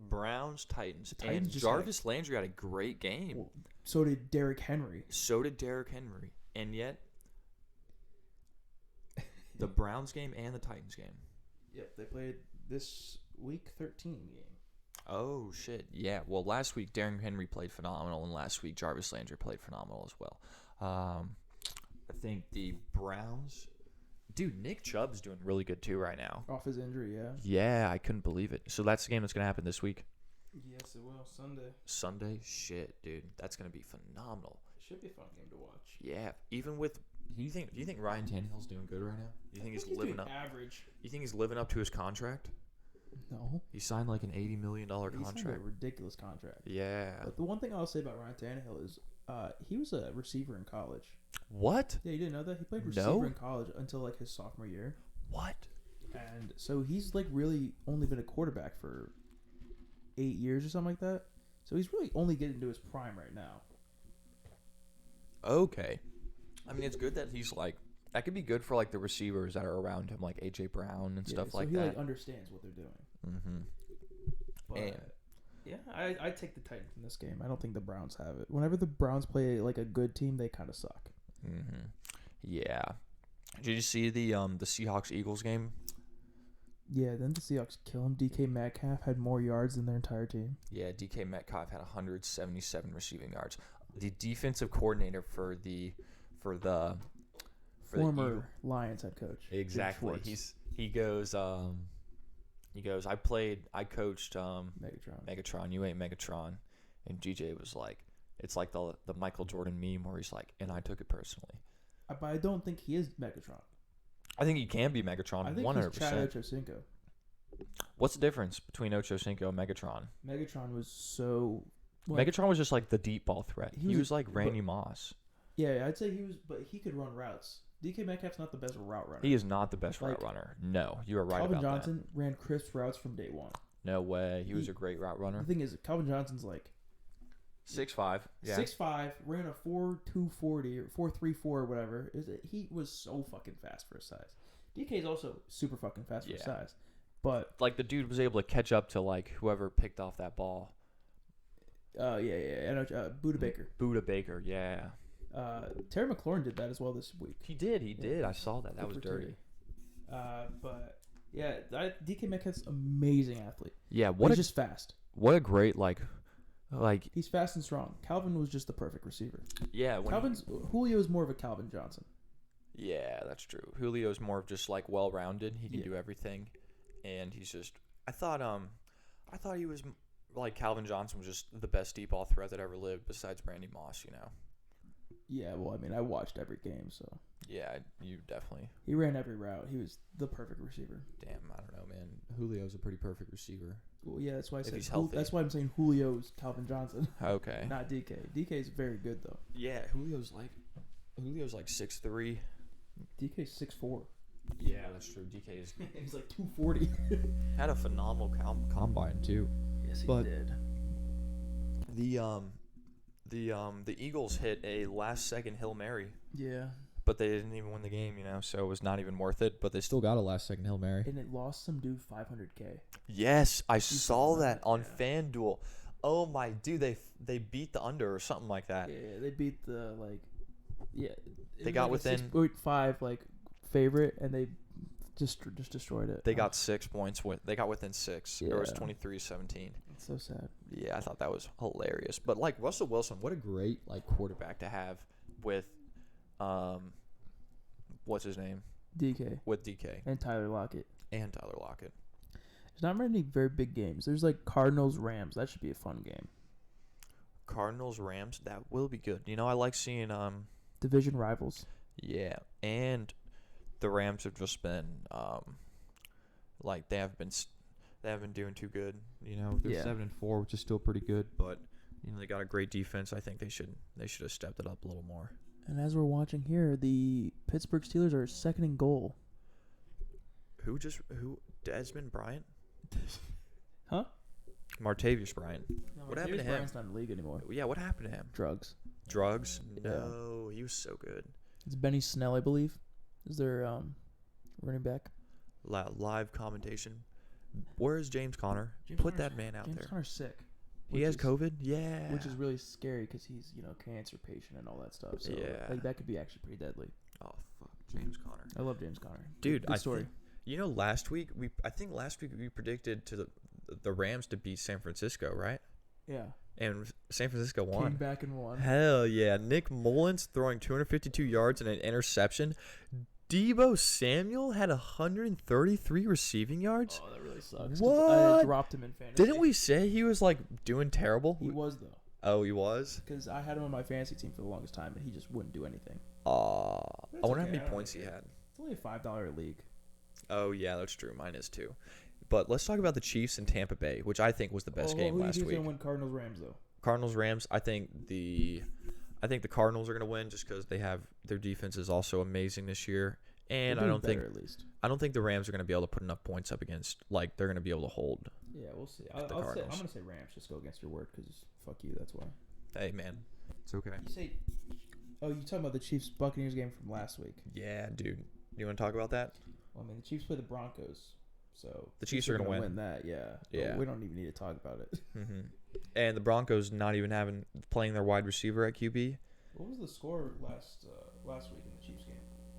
Browns, Titans. The Titans And just Jarvis Landry had a great game. Well, so did Derrick Henry. So did Derrick Henry. And yet, the Browns game and the Titans game. Yep, they played this week 13 game. Oh, shit. Yeah, well, last week, Derrick Henry played phenomenal, and last week, Jarvis Landry played phenomenal as well. I think the Browns... Dude, Nick Chubb's doing really good, too, right now. Off his injury, yeah. Yeah, I couldn't believe it. So that's the game that's going to happen this week? Yes, it will. Sunday. Sunday? Shit, dude. That's going to be phenomenal. Should be a fun game to watch. Yeah, even with... Do you think Ryan Tannehill's doing good right now? Do you think he's living doing up? average. You think he's living up to his contract? No. He signed like an $80 million He signed a contract. ridiculous contract. Yeah. But the one thing I'll say about Ryan Tannehill is he was a receiver in college. What? Yeah, you didn't know that? He played receiver No. in college until like his sophomore year. What? And so he's like really only been a quarterback for 8 years or something like that. So he's really only getting to his prime right now. Okay. I mean, it's good that he's like that could be good for like the receivers that are around him, like AJ Brown and stuff so like he that. like understands what they're doing. Mm-hmm. But And- yeah, I take the Titans in this game. I don't think the Browns have it. Whenever the Browns play like a good team, they kind of suck. Mm-hmm. Yeah. Did you see the Seahawks Eagles game? Yeah, then the Seahawks kill him. DK Metcalf had more yards than their entire team. Yeah, DK Metcalf had 177 receiving yards. The defensive coordinator for the Eagle- Former Lions head coach. Jim exactly. Schwartz. He goes I coached Megatron. Megatron, you ain't Megatron. And GJ was like, it's like the Michael Jordan meme where he's like, and I took it personally. But I don't think he is Megatron. I think he can be Megatron, I think 100%. he's Chad Ochocinco. What's the difference between Ocho Cinco and Megatron? Megatron was so... Megatron was just like the deep ball threat. He He was was like Randy Moss. Yeah, I'd say he was, but he could run routes. DK Metcalf's not the best route runner. He is not the best Like, route runner. No, you are right Calvin about Johnson ran crisp routes from day one. that. No way. He was He- a great route The runner. thing is, Calvin Johnson's like 6'5". Yeah. 6'5", ran a 4.240 or 4.34 or whatever. He was so fucking fast for his size. DK is also super fucking fast for his Yeah. size. But Like the dude was able to catch up to like whoever picked off that ball. I know Buda Baker. Buda Baker, yeah. Terry McLaurin did that as well this week. He did. I saw that. That was Good for dirty. Terry. But yeah, DK Metcalf's amazing athlete. Yeah, But what he's a just fast. what a great like He's fast and strong. Calvin was just the perfect receiver. yeah, when Julio is more of a Calvin Johnson. yeah, that's true. Julio's more of just like well-rounded. He can Yeah. do everything, and he's just. I thought he was like Calvin Johnson was just the best deep ball threat that ever lived, besides Randy Moss. You know. Yeah, well, I mean, I watched every game, so Yeah, you definitely. he ran every route. He was the perfect receiver. Damn, I don't know, man. Julio's a pretty perfect receiver. Well, yeah, that's why I If said he's healthy. that's why I'm saying Julio's Calvin Johnson, Okay. not DK. DK is very good though. Yeah, Julio's like 6'3". DK's 6'4". Yeah, that's true. DK is He's like 240. had a phenomenal Combine too. Yes, he But- did. The Eagles hit a last-second Hail Mary, Yeah, but they didn't even win the game. You know, so it was not even worth it. But they still. Still got a last second Hail Mary. and it lost some dude $500K. Yes, I saw that on Yeah. FanDuel. Oh my dude, they beat the under or something like that. Yeah, they beat the it They was got like a within- 6.5 favorite, and they just destroyed it. They got 6 points. They got within 6. It was Yeah. 23-17. It's so sad. Yeah, I thought that was hilarious. But like Russell Wilson, what a great like quarterback to have with, what's his name? DK With DK and Tyler Lockett. and Tyler Lockett. There's not many very big games. There's like Cardinals Rams. That should be a fun game. Cardinals Rams, that will be good. You know, I like seeing Division rivals. yeah, and the Rams have just been like they haven't been doing too good. You know, They're Yeah. 7-4, which is still pretty good. but you know they got a great defense. I think they should have stepped it up a little more. And as we're watching here, the Pittsburgh Steelers are second and goal. Who? Desmond Bryant? Huh? Martavius Bryant. No, What happened to him? Bryant's not in the league anymore. Yeah, what happened to him? Drugs. Drugs? Yeah. No, he was so good. It's Benny Snell, I believe. Is their running back? Live commentation. Where is James Conner? James Put Conner's- that man out James there. Conner's sick. He which has is- COVID? Yeah. Which is really scary because he's, cancer patient and all that stuff. So, Yeah. that could be actually pretty deadly. Oh, fuck. James Conner. I love James Conner. Dude, Good story. last week we predicted to the Rams to beat San Francisco, right? Yeah. And San Francisco Came won. back and won. Hell yeah. Nick Mullins throwing 252 yards and an interception. Debo Samuel had 133 receiving yards. Oh, that really sucks. 'cause What? I dropped him in fantasy. Didn't we say he was like doing terrible? He was, though. Oh, he was? Because I had him on my fantasy team for the longest time, and he just wouldn't do anything. I It's wonder okay, how I many don't points he really had. It's only a $5 league. Oh, yeah, that's true. Mine is too. But let's talk about the Chiefs and Tampa Bay, which I think was the best game last Who's week. going to win Cardinals Rams, though? Cardinals Rams. I think the Cardinals are going to win just because their defense is also amazing this year, and They're I doing don't think better, at least. the Rams are going to be able to put enough points up against they're going to be able to hold. Yeah, we'll see. The I'm Cardinals. going to say Rams. Just go against your word because fuck you, that's why. Hey man, it's okay. You say... Oh, you talking about the Chiefs-Buccaneers game from last week? Yeah, dude. You want to talk about that? Well, I mean, the Chiefs play the Broncos, so... The Chiefs are gonna win. that, yeah. Yeah. But we don't even need to talk about it. Mm-hmm. And the Broncos not even playing their wide receiver at QB. What was the score last week in the Chiefs game?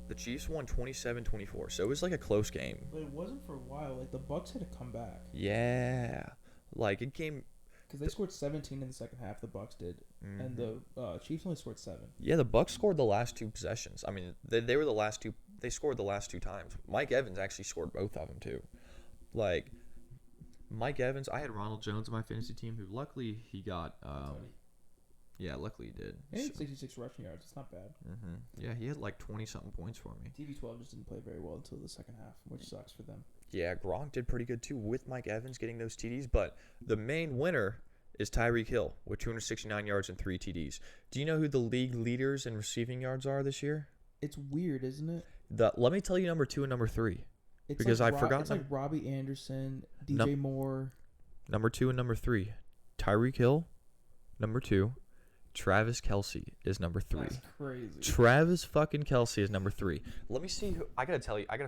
The Chiefs won 27-24, so it was like a close game. But it wasn't for a while. Like, the Bucks had to come back. Yeah, like it came. Because they scored 17 in the second half, the Bucks did. And the Chiefs only scored 7. Yeah, the Bucks scored the last two possessions. I mean, they were the last two. They scored the last two times. Mike Evans actually scored both of them too. Like Mike Evans, I had Ronald Jones on my fantasy team, who luckily he got. Yeah, luckily he did. He had 66 rushing yards. It's not bad. Yeah, he had like 20-something points for me. TB12 just didn't play very well until the second half, which sucks for them. Yeah, Gronk did pretty good too with Mike Evans getting those TDs, but the main winner is Tyreek Hill with 269 yards and 3 TDs. Do you know who the league leaders in receiving yards are this year? It's weird, isn't it? Let me tell you number 2 and number 3. It's Because like I forgot It's like Robbie Anderson, DJ Num- Moore. Number 2 and number 3. Tyreek Hill, number 2. Travis Kelce is number 3. That's crazy. Travis fucking Kelce is number 3. Let me see who. I gotta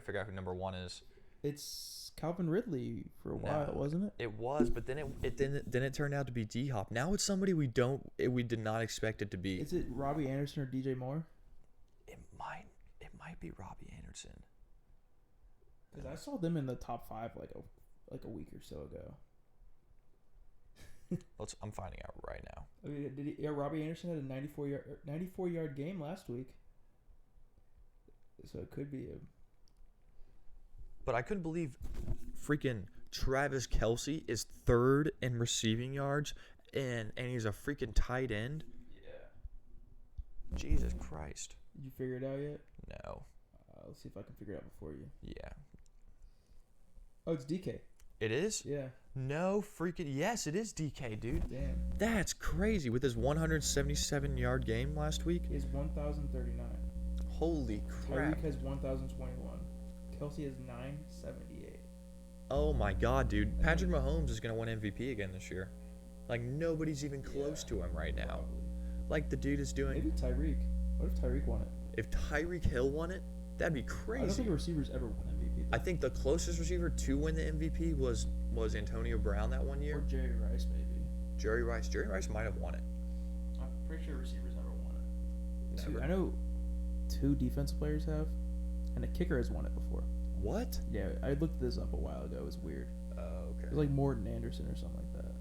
figure out who number 1 is. It's Calvin Ridley for a while, No. wasn't it? It was, but then it turned out to be D Hop. Now it's somebody we did not expect it to be. Is it Robbie Anderson or DJ Moore? It might be Robbie Anderson. Because I saw them in the top 5 like a week or so ago. I'm finding out right now. I mean, Robbie Anderson had a 94 yard game last week. So it could be a... But I couldn't believe freaking Travis Kelce is 3rd in receiving yards and he's a freaking tight end. Yeah. Jesus Christ. Did you figure it out yet? No. Let's see if I can figure it out before you. Yeah. Oh, it's DK. It is? Yeah. No freaking yes, it is DK, dude. Damn. That's crazy with his 177-yard game last week. He has 1,039. Holy crap. Tyreek has 1,021. Kelsey has 978. Oh my god, dude. Patrick Mahomes is going to win MVP again this year. Like nobody's even close to him right now. Probably. Like the dude is doing. Maybe Tyreek. What if Tyreek won it? If Tyreek Hill won it, that'd be I don't crazy. think a receiver's ever won MVP. I think the closest receiver to win the MVP was Antonio Brown that one Or year. Jerry Rice, maybe. Jerry Rice. Jerry Rice might have won it. I'm pretty sure receivers never won it. Never. I know 2 defensive players have, and a kicker has won it before. What? Yeah, I looked this up a while ago. It was weird. Oh, okay. It was like Morton Anderson or something like that.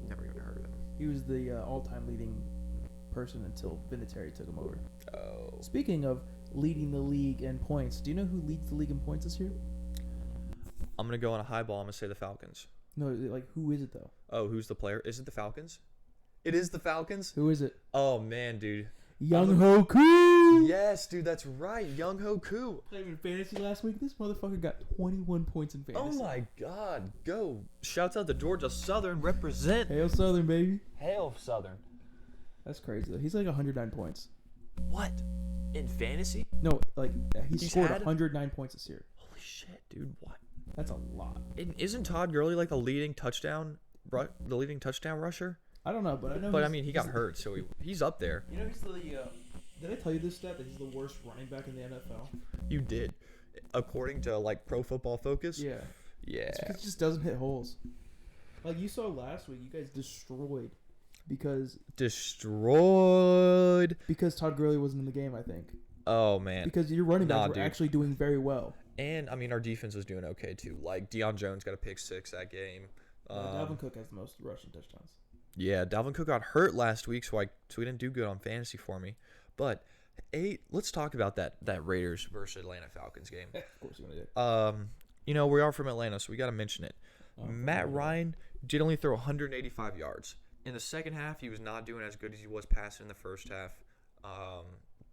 Never even heard of him. He was the all-time leading person until Vinatieri took him over. Oh. Speaking of leading the league in points, do you know who leads the league in points this year? I'm going to go on a high ball. I'm going to say the Falcons. No, like who is it though? Oh, who's the player? Is it the Falcons? It is the Falcons? Who is it? Oh, man, dude. Young Ho Koo. Yes, dude, that's right. Young Ho Koo. Played in fantasy last week. This motherfucker got 21 points in fantasy. Oh, my God. Go. Shouts out to Georgia Southern. Represent. Hail Southern, baby. Hail Southern. That's crazy though. He's like 109 points. What? In fantasy? No, like he He's scored had- 109 points this year. Holy shit, dude! What? That's a lot. Isn't Todd Gurley like the leading touchdown rusher? I don't know, but I know. But I he's- mean, he got hurt, so he's up there. You know, he's the. Did I tell you this stat that he's the worst running back in the NFL? You did, according to like Pro Football Focus. Yeah. Yeah. It's because he just doesn't hit holes. Like you saw last week, you guys destroyed because Destroyed. Todd Gurley wasn't in the game. I think Oh man. because your running backs Nah, were dude. actually doing very well. And I mean, our defense was doing okay too. Like Deion Jones got a pick 6 that game. Dalvin Cook has the most rushing touchdowns. Yeah, Dalvin Cook got hurt last week, so he didn't do good on fantasy for me. But let's talk about that Raiders versus Atlanta Falcons game. Of course, you're gonna do. You know, we are from Atlanta, so we got to mention it. Oh, Matt okay. Ryan did only throw 185 yards. In the second half, he was not doing as good as he was passing in the first half.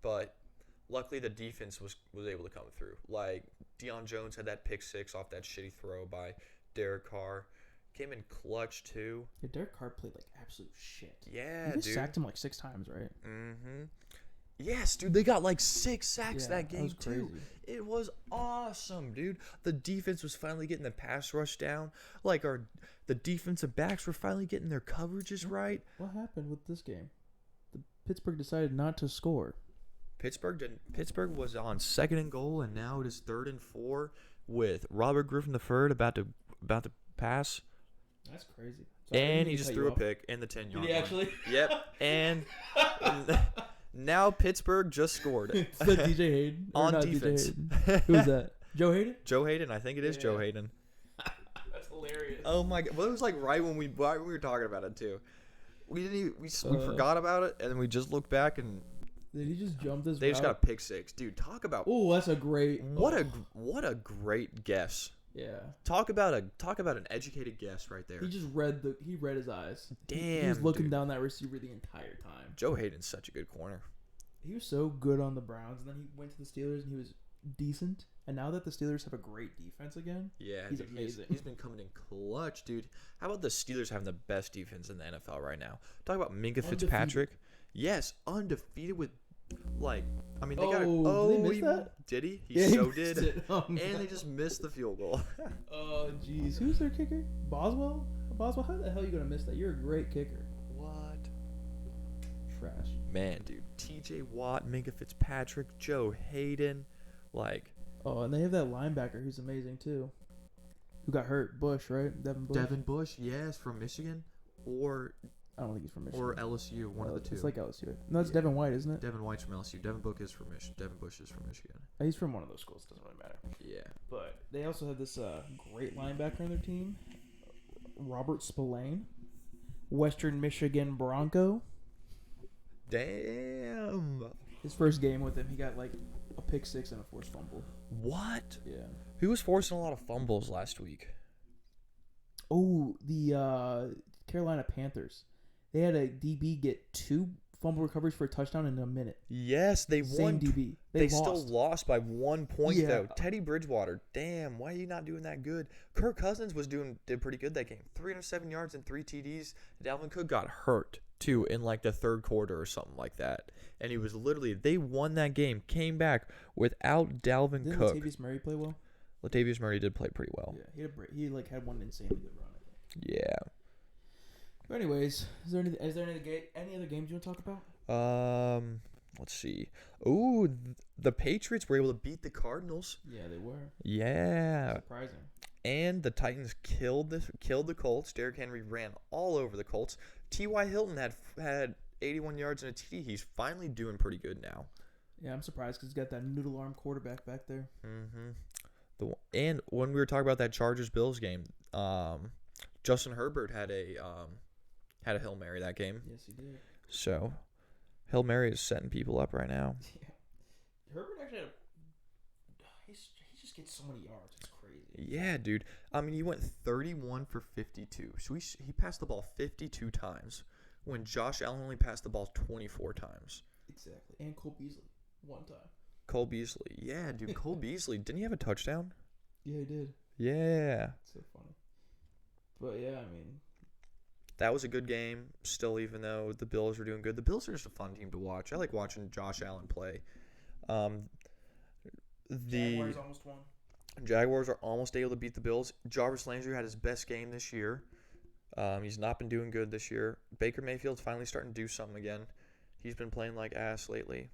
But luckily, the defense was able to come through. Like, Deion Jones had that pick 6 off that shitty throw by Derek Carr. Came in clutch, too. Yeah, Derek Carr played like absolute shit. Yeah, You just dude. sacked him like 6 times, right? Mm-hmm. Yes, dude. They got like 6 sacks Yeah, that game, was too. crazy. It was awesome, dude. The defense was finally getting the pass rush down. Like, the defensive backs were finally getting their coverages right. What happened with this game? The Pittsburgh decided not to score. Pittsburgh was on 2nd and goal, and now it is 3rd and 4 with Robert Griffin III about to pass, That's crazy. Sorry, I and didn't he mean to just cut threw you a off. pick in the 10-yard line. Did he actually? Yep, and now Pittsburgh just scored Is that DJ Hayden? Or on not defense. DJ Hayden? Who was that? Joe Hayden? Joe Hayden, I think it is Joe Yeah. Hayden. That's hilarious. Oh my god! Well, it was like right when we were talking about it too. We didn't even, we forgot about it, and then we just looked back and Did he just jump this they just got a pick 6, dude. Talk about Oh, that's a great. what a great guess. Yeah. Talk about an educated guess right there. He read his eyes. He Damn, was looking dude. down that receiver the entire time. Joe Hayden's such a good corner. He was so good on the Browns, and then he went to the Steelers, and he was decent. And now that the Steelers have a great defense again, Yeah, He's dude, amazing. He's been coming in clutch, dude. How about the Steelers having the best defense in the NFL right now? Talk about Minka Undefeated. Fitzpatrick. Yes, undefeated with, like, I mean, they got. Oh, did they miss that? Did he? He Yeah, so missed did. it. Oh, And no. they just missed the field goal. Oh, jeez. Who's their kicker? Boswell? Boswell, how the hell are you going to miss that? You're a great kicker. What? Trash. Man, dude. TJ Watt, Minka Fitzpatrick, Joe Hayden. Like, Oh, and they have that linebacker who's amazing, too. Who got hurt? Bush, right? Devin Bush? Devin Bush, yes, from Michigan. Or I don't think he's from Michigan. or LSU, one of the two. It's like LSU. No, it's Yeah. Devin White, isn't it? Devin White's from LSU. Devin Bush is from Michigan. Devin Bush is from Michigan. He's from one of those schools. Doesn't really matter. Yeah. But they also have this great linebacker on their team, Robert Spillane, Western Michigan Bronco. Damn. His first game with him, he got like a pick 6 and a forced fumble. What? Yeah. Who was forcing a lot of fumbles last week? Oh, the Carolina Panthers. They had a DB get 2 fumble recoveries for a touchdown in a minute. Yes, they Same won. DB. They lost. still lost by 1 point Yeah. though. Teddy Bridgewater. Damn, why are you not doing that good? Kirk Cousins did pretty good that game. 307 yards and 3 TDs. Dalvin Cook got hurt too in like the third quarter or something like that. And he was literally they won that game, came back without Dalvin Didn't Cook. Latavius Murray play well? Latavius Murray did play pretty well. Yeah, he like had one insanely good run. I think. Yeah. But anyways, is there any other games you want to talk about? Let's see. Ooh, the Patriots were able to beat the Cardinals. Yeah, they were. Yeah. Surprising. And the Titans killed the Colts. Derrick Henry ran all over the Colts. T.Y. Hilton had 81 yards and a TD. He's finally doing pretty good now. Yeah, I'm surprised because he's got that noodle arm quarterback back there. Mm-hmm. And when we were talking about that Chargers-Bills game, Justin Herbert had a Hail Mary that game. Yes, he did. So Hail Mary is setting people up right now. Yeah. Herbert actually he just gets so many yards. It's crazy. Yeah, dude. I mean, he went 31 for 52. So he passed the ball 52 times when Josh Allen only passed the ball 24 times. Exactly. And Cole Beasley, 1 time. Cole Beasley. Yeah, dude. Cole Beasley. Didn't he have a touchdown? Yeah, he did. Yeah. It's so funny. But yeah, I mean, that was a good game. Still, even though the Bills are doing good, the Bills are just a fun team to watch. I like watching Josh Allen play. The Jaguars almost won. Jaguars are almost able to beat the Bills. Jarvis Landry had his best game this year. He's not been doing good this year. Baker Mayfield's finally starting to do something again. He's been playing like ass lately,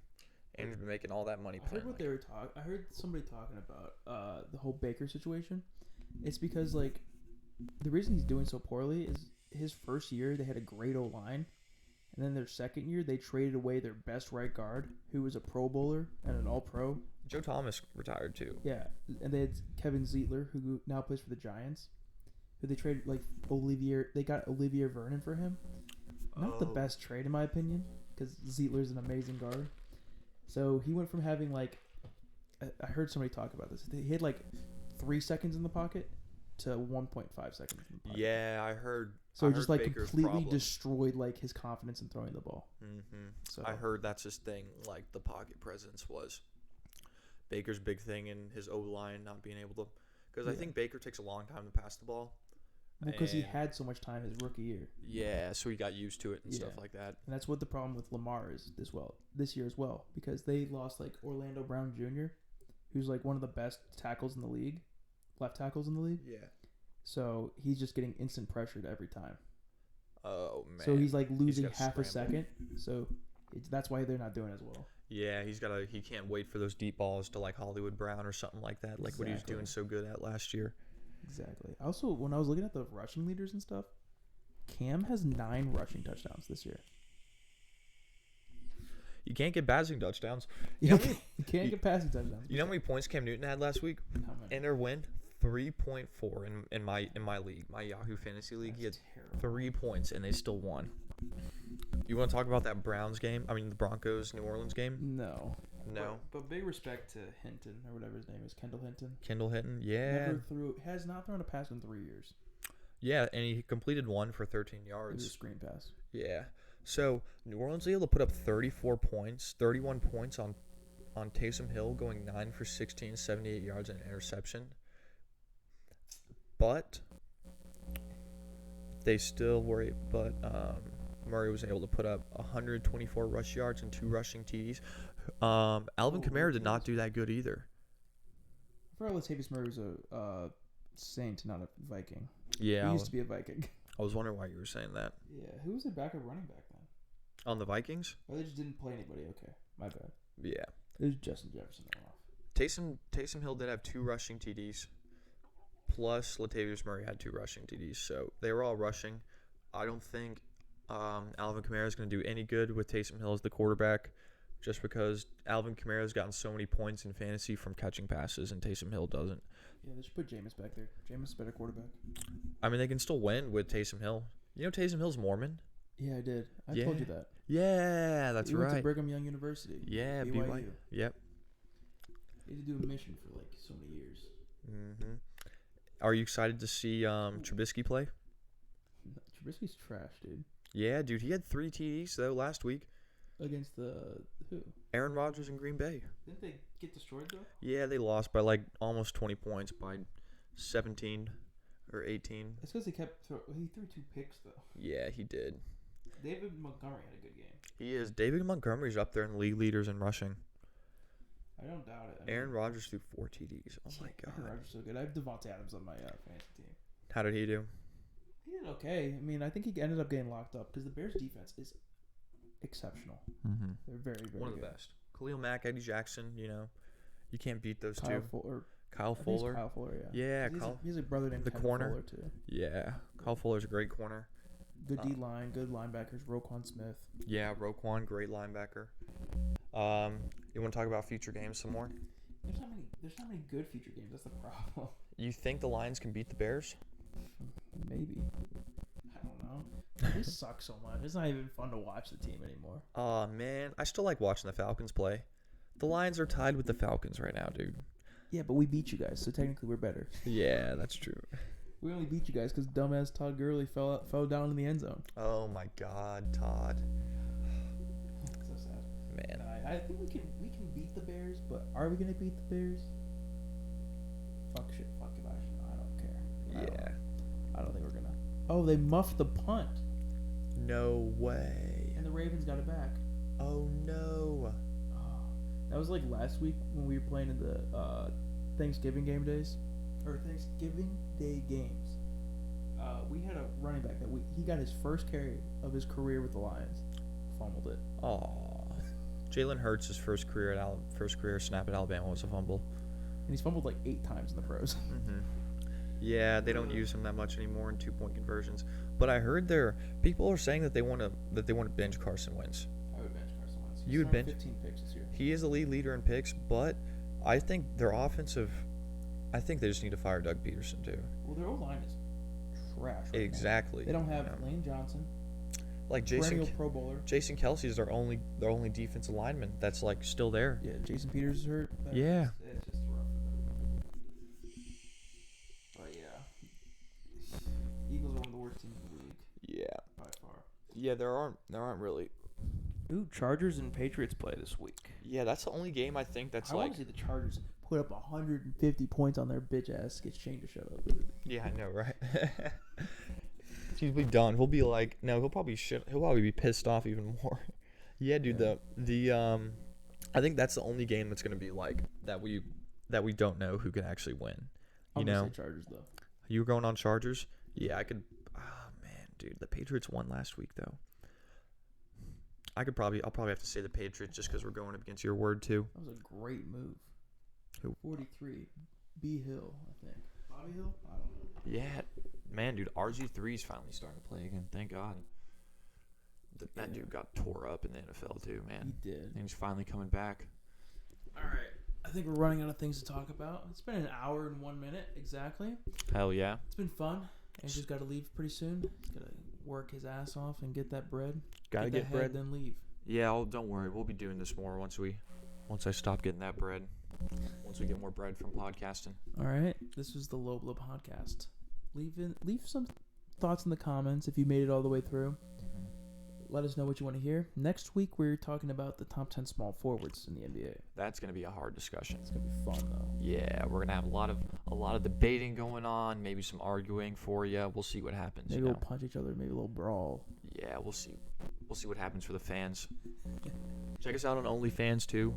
and he's been making all that money I heard playing. what they were talking. I heard somebody talking about the whole Baker situation. It's because like the reason he's doing so poorly is his first year they had a great O line, and then their second year they traded away their best right guard, who was a Pro Bowler and an All Pro. Joe Thomas retired too. Yeah, and they had Kevin Zeitler, who now plays for the Giants, who they traded like Olivier. They got Olivier Vernon for him. Not the best trade in my opinion, because Zeitler's an amazing guard. So he went from having like, I heard somebody talk about this. He had like 3 seconds in the pocket to 1.5 seconds in the pocket. Yeah, I heard. So I he just heard like Baker's completely problem. destroyed like his confidence in throwing the ball. So I heard that's his thing. Like the pocket presence was Baker's big thing, and his O line not being able to. Because I Yeah. think Baker takes a long time to pass the ball. because he and- had so much time his rookie year. Yeah, so he got used to it and stuff Yeah. like that. And that's what the problem with Lamar is this year as well, because they lost like Orlando Brown Jr., who's like one of the best tackles in the league, left tackles in the league. Yeah. So he's just getting instant pressured every time. Oh man. So he's like losing gotta half a scramble. second. So that's why they're not doing as well. Yeah, he can't wait for those deep balls to like Hollywood Brown or something like that, like what he was Exactly. doing so good at last year. Exactly. Also, when I was looking at the rushing leaders and stuff, Cam has 9 rushing touchdowns this year. You can't get passing touchdowns. You, know how many- can't get passing touchdowns. You know how many points Cam Newton had last week How many? in their win? 3.4 in my league, my Yahoo Fantasy League. He had That's terrible. 3 points and they still won. You want to talk about that Browns game? I mean the Broncos New Orleans game? No. No. But big respect to Hinton or whatever his name is, Kendall Hinton. Kendall Hinton, yeah, Has not thrown a pass in 3 years. yeah, and he completed one for 13 It was a yards. screen pass. Yeah. So New Orleans was able to put up 34 points, 31 points on Taysom Hill, going 9 for 16, 78 yards and an interception. But they still were. But Murray was able to put up 124 rush yards and 2 rushing TDs. Alvin Kamara did not do that good either. I forgot Latavius Murray was a Saint, not a Viking. Yeah, He used to be a Viking. I was wondering why you were saying that. Yeah, who was their backup running back then? On the Vikings? Oh, they just didn't play anybody. Okay, my bad. Yeah. It was Justin Jefferson that went off. Taysom Hill did have 2 rushing TDs, plus Latavius Murray had 2 rushing TDs, so they were all rushing. I don't think Alvin Kamara is going to do any good with Taysom Hill as the quarterback, just because Alvin Kamara has gotten so many points in fantasy from catching passes, and Taysom Hill doesn't. Yeah, they should put Jameis back there. Jameis is a better quarterback. I mean, they can still win with Taysom Hill. You know Taysom Hill's Mormon? Yeah, I did. I Yeah. told you that. Yeah, that's He went to right. Brigham Young University. Yeah, BYU. BYU. Yep. He had to do a mission for like so many years. hmm Are you excited to see Trubisky play? Trubisky's trash, dude. Yeah, dude, he had 3 TDs though last week. Against the who? Aaron Rodgers in Green Bay. Didn't they get destroyed though? Yeah, they lost by like almost 20 points, by 17 or 18. It's because he he threw 2 picks though. Yeah, he did. David Montgomery had a good game. He is. David Montgomery's up there in the league leaders in rushing. I don't doubt it. I mean, Aaron Rodgers threw 4 TDs. Oh my Aaron god. Rodgers is so good. I have Devontae Adams on my fantasy team. How did he do? He did okay. I mean, I think he ended up getting locked up because the Bears' defense is exceptional. Mm-hmm. They're very, very One of the good. best. Khalil Mack, Eddie Jackson, you can't beat those Kyle two. Fuller. Kyle I think it's Fuller. Kyle Fuller, yeah. Yeah, He's, Kyle. he's a brother named the Kevin corner. Fuller too. Yeah, Kyle Fuller's a great corner. Good D line, good linebackers. Roquan Smith. Yeah, Roquan, great linebacker. You want to talk about future games some more? There's not many good future games. That's the problem. You think the Lions can beat the Bears? Maybe. I don't know. They suck so much. It's not even fun to watch the team anymore. Aw, man. I still like watching the Falcons play. The Lions are tied with the Falcons right now, dude. Yeah, but we beat you guys, so technically we're better. Yeah, that's true. We only beat you guys because dumbass Todd Gurley fell down in the end zone. Oh, my God, Todd. So sad. Man. I think we can beat the Bears, but are we gonna beat the Bears? Fuck shit. Fuck it. I don't care. Yeah. I don't think we're gonna. Oh, they muffed the punt. no way. And the Ravens got it back. Oh no. That was like last week when we were playing in the Thanksgiving game days, or Thanksgiving Day games. We had a running back that he got his first carry of his career with the Lions, fumbled it. Aw. Jalen Hurts' first career snap at Alabama was a fumble. And he's fumbled like 8 times in the pros. Mm-hmm. Yeah, they don't use him that much anymore in 2-point conversions. But I heard people are saying that they want to bench Carson Wentz. I would bench Carson Wentz. You would bench? 15 picks this year. He is the lead leader in picks, but I think their offensive. I think they just need to fire Doug Peterson too. Well, their O-line is trash. Right Exactly. Now. They don't have you know. Lane Johnson, Like perennial Pro Bowler. Jason Kelsey's their only defensive lineman that's like still there. Yeah, Jason Peters is hurt. Yeah. It's just rough for them. But yeah, Eagles are one of the worst teams in the league Yeah. by far. Yeah, there aren't really. Ooh, Chargers and Patriots play this week. Yeah, that's the only game I think that's I like. want to see the Chargers put up 150 points on their bitch ass. Get Shane to shut up. Yeah, I know, right? He'll be done. He'll be like, no, he'll probably be pissed off even more. Yeah, dude. Yeah. I think that's the only game that's gonna be like that we don't know who can actually win. You I'm know, gonna say Chargers though. you were going on Chargers. Yeah, I could. Oh man, dude, the Patriots won last week though. I'll probably have to say the Patriots just because we're going up against your word too. That was a great move. Who? 43. B Hill, I think. Bobby Hill? I don't know. Yeah, man, dude, RG3 is finally starting to play again. Thank God. That dude got tore up in the NFL too, man. He did. And he's finally coming back. All right. I think we're running out of things to talk about. It's been an hour and 1 minute exactly. Hell yeah. It's been fun. Andrew's got to leave pretty soon. He's got to work his ass off and get that bread. Gotta get that bread. head, then leave. Yeah, don't worry. We'll be doing this more once I stop getting that bread. Once we get more bread from podcasting. All right. This was the Low Blow podcast. Leave some thoughts in the comments if you made it all the way through. Let us know what you want to hear. Next week, we're talking about the top 10 small forwards in the NBA. That's gonna be a hard discussion. It's going to be fun, though. Yeah, we're gonna have a lot of debating going on. Maybe some arguing for you. We'll see what happens. Maybe you we'll know? punch each other. Maybe a little brawl. Yeah, we'll see. We'll see what happens for the fans. Check us out on OnlyFans too.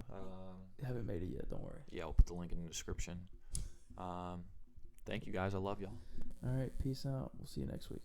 Haven't made it yet. Don't worry. Yeah, I'll put the link in the description. Thank you guys. I love y'all. All right. Peace out. We'll see you next week.